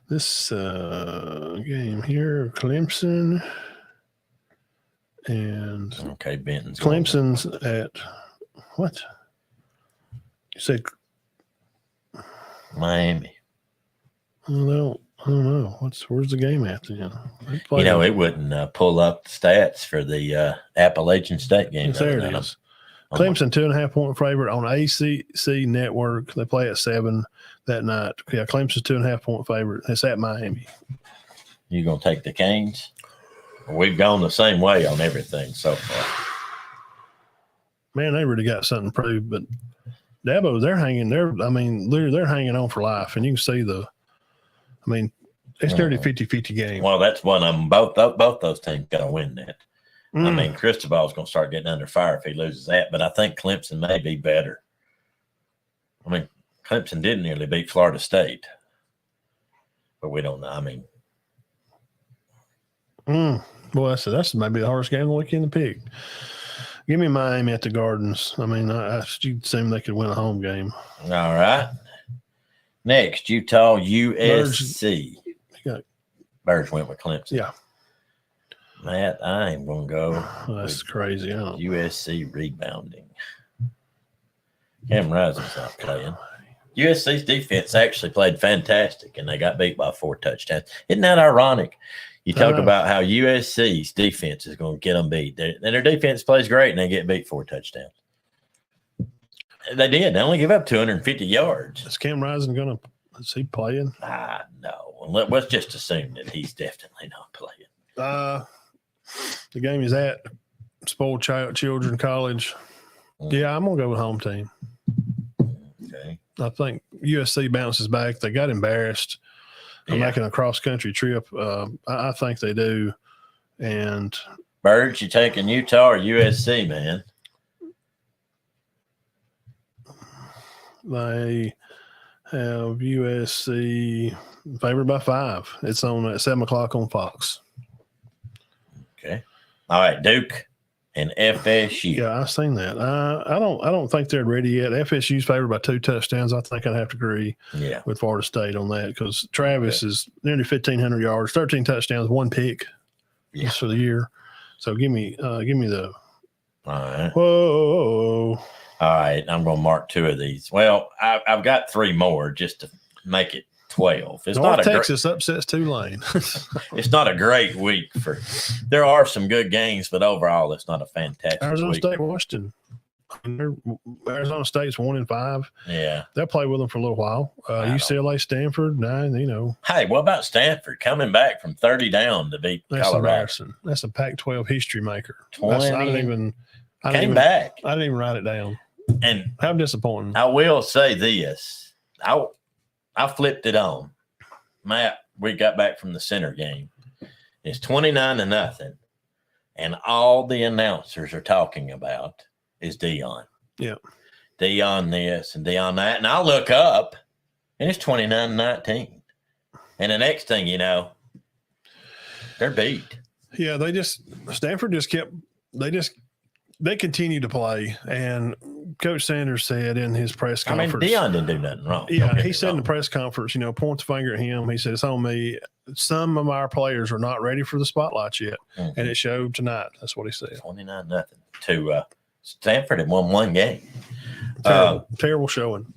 This game here, Clemson and Benton's Clemson's at what? You said Miami. I don't know. Where's the game at then? It wouldn't pull up the stats for the Appalachian State game. There it is. Clemson 2.5-point favorite on ACC Network. They play at 7 that night. Yeah, Clemson's 2.5-point favorite. It's at Miami. You gonna take the Canes? We've gone the same way on everything so far. Man, they really got something to prove. But Dabo, they're hanging on for life, and you can see it's nearly 50-50 game. Well, that's one of them. Both those teams got to win that. I mean, Cristobal's going to start getting under fire if he loses that, but I think Clemson may be better. I mean, Clemson did nearly beat Florida State, but we don't know. I mean, well, that's maybe the hardest game of the weekend to pick. Give me Miami at the Gardens. I mean, you'd assume they could win a home game. All right. Next, Utah, USC. Birds went with Clemson. Yeah. Matt, I ain't going to go. That's crazy. USC rebounding. Cam Rising's not playing. USC's defense actually played fantastic, and they got beat by 4 touchdowns. Isn't that ironic? You talk about how USC's defense is going to get them beat. Their defense plays great, and they get beat 4 touchdowns. They did. They only give up 250 yards. Is Cam Rising is he playing? No. Let's just assume that he's definitely not playing. The game is at Spoiled Children College. Yeah, I'm going to go with home team. Okay. I think USC bounces back. They got embarrassed. I'm making a cross-country trip. I think they do. And Birds, you taking Utah or USC, man? They have USC favored by 5. It's on at 7 o'clock on Fox. Okay. All right, Duke and FSU. Yeah, I've seen that. I don't think they're ready yet. FSU's favored by 2 touchdowns. I think I'd have to agree with Florida State on that because Travis is nearly 1,500 yards, 13 touchdowns, 1 pick just for the year. So give me the. All right. Whoa. All right, I'm going to mark 2 of these. Well, I've got 3 more just to make it 12. It's North Texas upsets Tulane. It's not a great week there are some good games, but overall it's not a fantastic Arizona week. State, Washington. Arizona State's 1-5. Yeah. They'll play with them for a little while. UCLA, Stanford, 9, Hey, what about Stanford coming back from 30 down to beat Colorado? Embarrassing. That's a Pac-12 history maker. 20. I didn't even write it down. And how disappointing. I will say this. I flipped it on. Matt, we got back from the center game. It's 29-0. And all the announcers are talking about is Dion. Yeah. Dion this and Dion that. And I look up and it's 29-19. And the next thing you know, they're beat. Yeah, Stanford just kept, they continue to play. And Coach Sanders said in his press I mean, conference. Deion didn't do nothing wrong. Yeah, he said in the press conference, points the finger at him. He said, it's on me. Some of our players are not ready for the spotlight yet, and it showed tonight. That's what he said. 29-0 to Stanford had won one game. Terrible showing.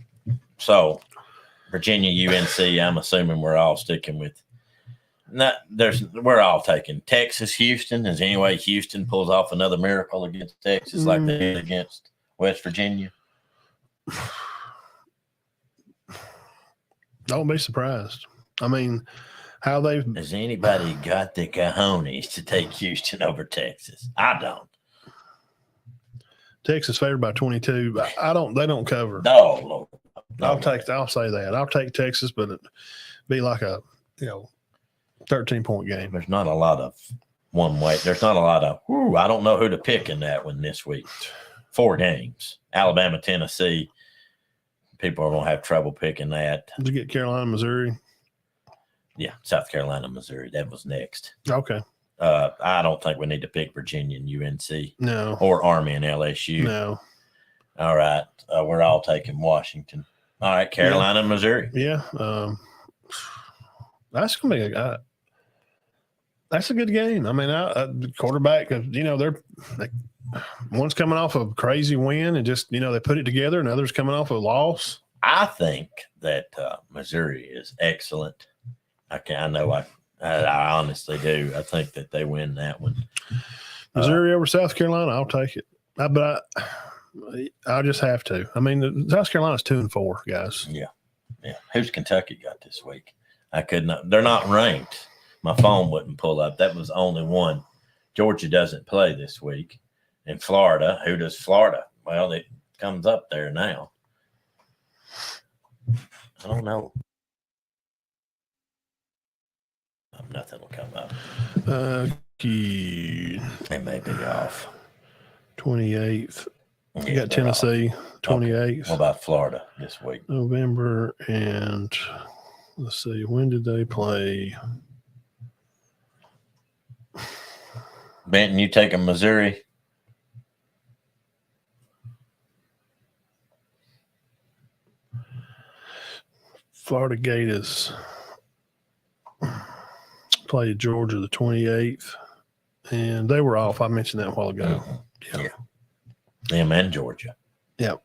So, Virginia, UNC, I'm assuming we're all sticking with. We're all taking Texas, Houston. Is any way Houston pulls off another miracle against Texas like they did against West Virginia? Don't be surprised. I mean, how they've. Has anybody got the cojones to take Houston over Texas? I don't. Texas favored by 22, but they don't cover. No, Lord. I'll say that. I'll take Texas, but it'd be like a 13-point game. There's not a lot of one way. There's not a lot of I don't know who to pick in that one this week. 4 games. Alabama, Tennessee. People are gonna have trouble picking that. Did you get Carolina, Missouri? Yeah, South Carolina, Missouri. That was next. Okay. I don't think we need to pick Virginia and UNC. No. Or Army and LSU. No. All right. We're all taking Washington. All right, Carolina, Missouri. Yeah. That's gonna be that's a good game. I mean, the quarterback, one's coming off a crazy win and just, they put it together, and others coming off a loss. I think that Missouri is excellent. I honestly do. I think that they win that one. Missouri over South Carolina, I'll take it. But I'll just have to. I mean, South Carolina's 2-4, guys. Yeah. Who's Kentucky got this week? I could not. They're not ranked. My phone wouldn't pull up. That was only one. Georgia doesn't play this week. And Florida, who does Florida? Well, it comes up there now. I don't know. Nothing will come up. They may be off. 28th. You got Tennessee, 28th. Okay. What about Florida this week? November, and let's see, when did they play? Benton, you taking Missouri? Florida Gators played Georgia the 28th, and they were off. I mentioned that a while ago. Yeah. Them and Georgia. Yep.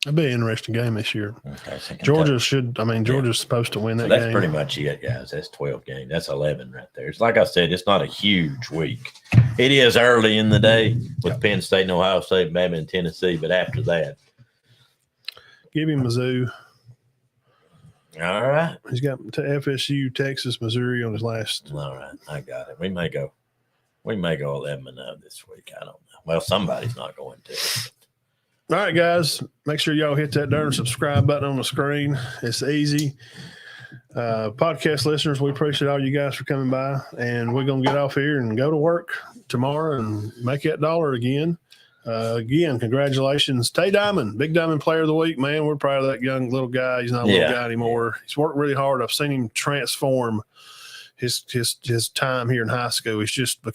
It'll be an interesting game this year. Okay, so Georgia's supposed to win that that's game. Pretty much it, guys. That's 12 games. That's 11 right there. It's like I said, it's not a huge week. It is early in the day with Penn State and Ohio State, Bama and Tennessee, but after that. Give him Mizzou. All right. He's got FSU, Texas, Missouri on his last. All right. I got it. We may go 11-0 this week. I don't know. Well, somebody's not going to. All right, guys, make sure y'all hit that darn subscribe button on the screen. It's easy. Podcast listeners, we appreciate all you guys for coming by, and we're going to get off here and go to work tomorrow and make that dollar again. Again, congratulations. Tay Diamond, Big Diamond Player of the Week, man. We're proud of that young little guy. He's not a little guy anymore. He's worked really hard. I've seen him transform his time here in high school. He's just he's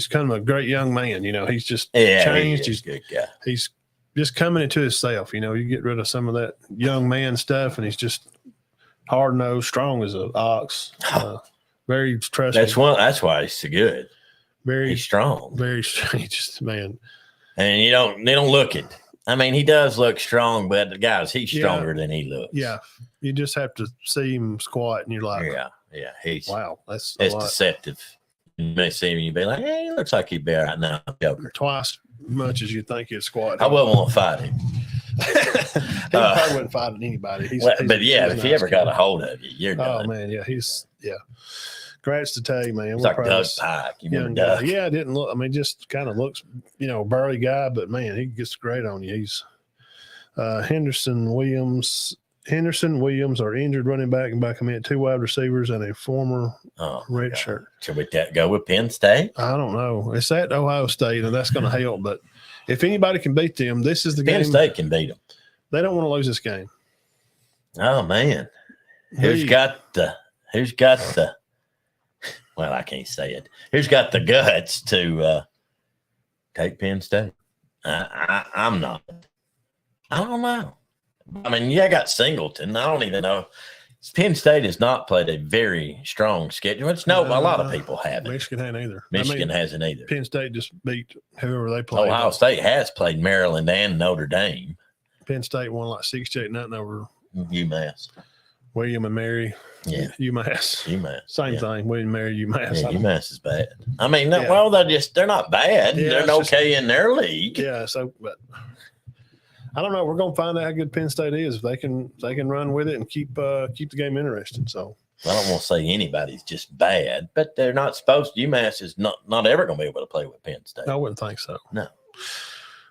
kind of a great young man. He's just changed. He's a good guy. He's just coming into himself. You get rid of some of that young man stuff, and he's just hard-nosed, strong as an ox. Very trustworthy. That's why he's so good. He's strong. Very strong. Just, man. And they don't look it. I mean, he does look strong, but guys, he's stronger than he looks. Yeah. You just have to see him squat, and you're like, yeah. Wow, that's deceptive. You may see him and you be like, hey, he looks like he'd be all right now. Joker. Twice much as you think he'd squat. I wouldn't want to fight him. He probably wouldn't fight anybody. If he ever got a hold of you, you're done. Oh, man, yeah. Congrats to Tay, man. It's like Doug Pike. You remember Doug? Yeah, it didn't look. I mean, just kind of looks, burly guy, but man, he gets great on you. He's Henderson Williams, our injured running back, and by commit 2 wide receivers and a former red shirt. Should we go with Penn State? I don't know. It's at Ohio State, and that's going to help. But if anybody can beat them, this is the game. Penn State can beat them. They don't want to lose this game. Oh man, who's got the well, I can't say it. Who's got the guts to take Penn State? I'm not. I don't know. I mean, I got Singleton. I don't even know. Penn State has not played a very strong schedule. It's a lot of people haven't. Michigan hasn't either. Michigan hasn't either. Penn State just beat whoever they played. Ohio State has played Maryland and Notre Dame. Penn State won like 68-0 over UMass. William and Mary. Yeah. UMass. Same thing. William and Mary, UMass. Yeah, UMass is bad. I mean, well, they're not bad. Yeah, they're okay in their league. Yeah, but I don't know. We're gonna find out how good Penn State is if they can run with it and keep the game interesting. So I don't want to say anybody's just bad, but they're not supposed to. UMass is not ever going to be able to play with Penn State. I wouldn't think so. No.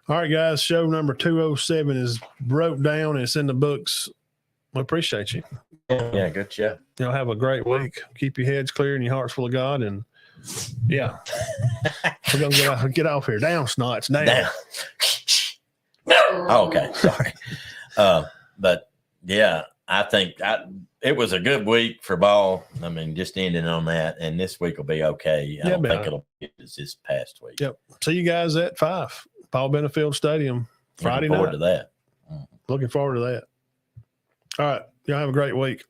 All right, guys. Show number 207 is wrote down and it's in the books. We appreciate you. Yeah, good job. Y'all have a great week. Keep your heads clear and your hearts full of God. And yeah, we're gonna get off here. Down, Snots. Down. Oh, okay, sorry. But yeah, I think it was a good week for ball. I mean, just ending on that, and this week will be okay. I don't think it'll be as this past week. Yep. See you guys at 5, Paul Benefield Stadium, Friday night. Looking forward to that. Looking forward to that. All right. Y'all have a great week.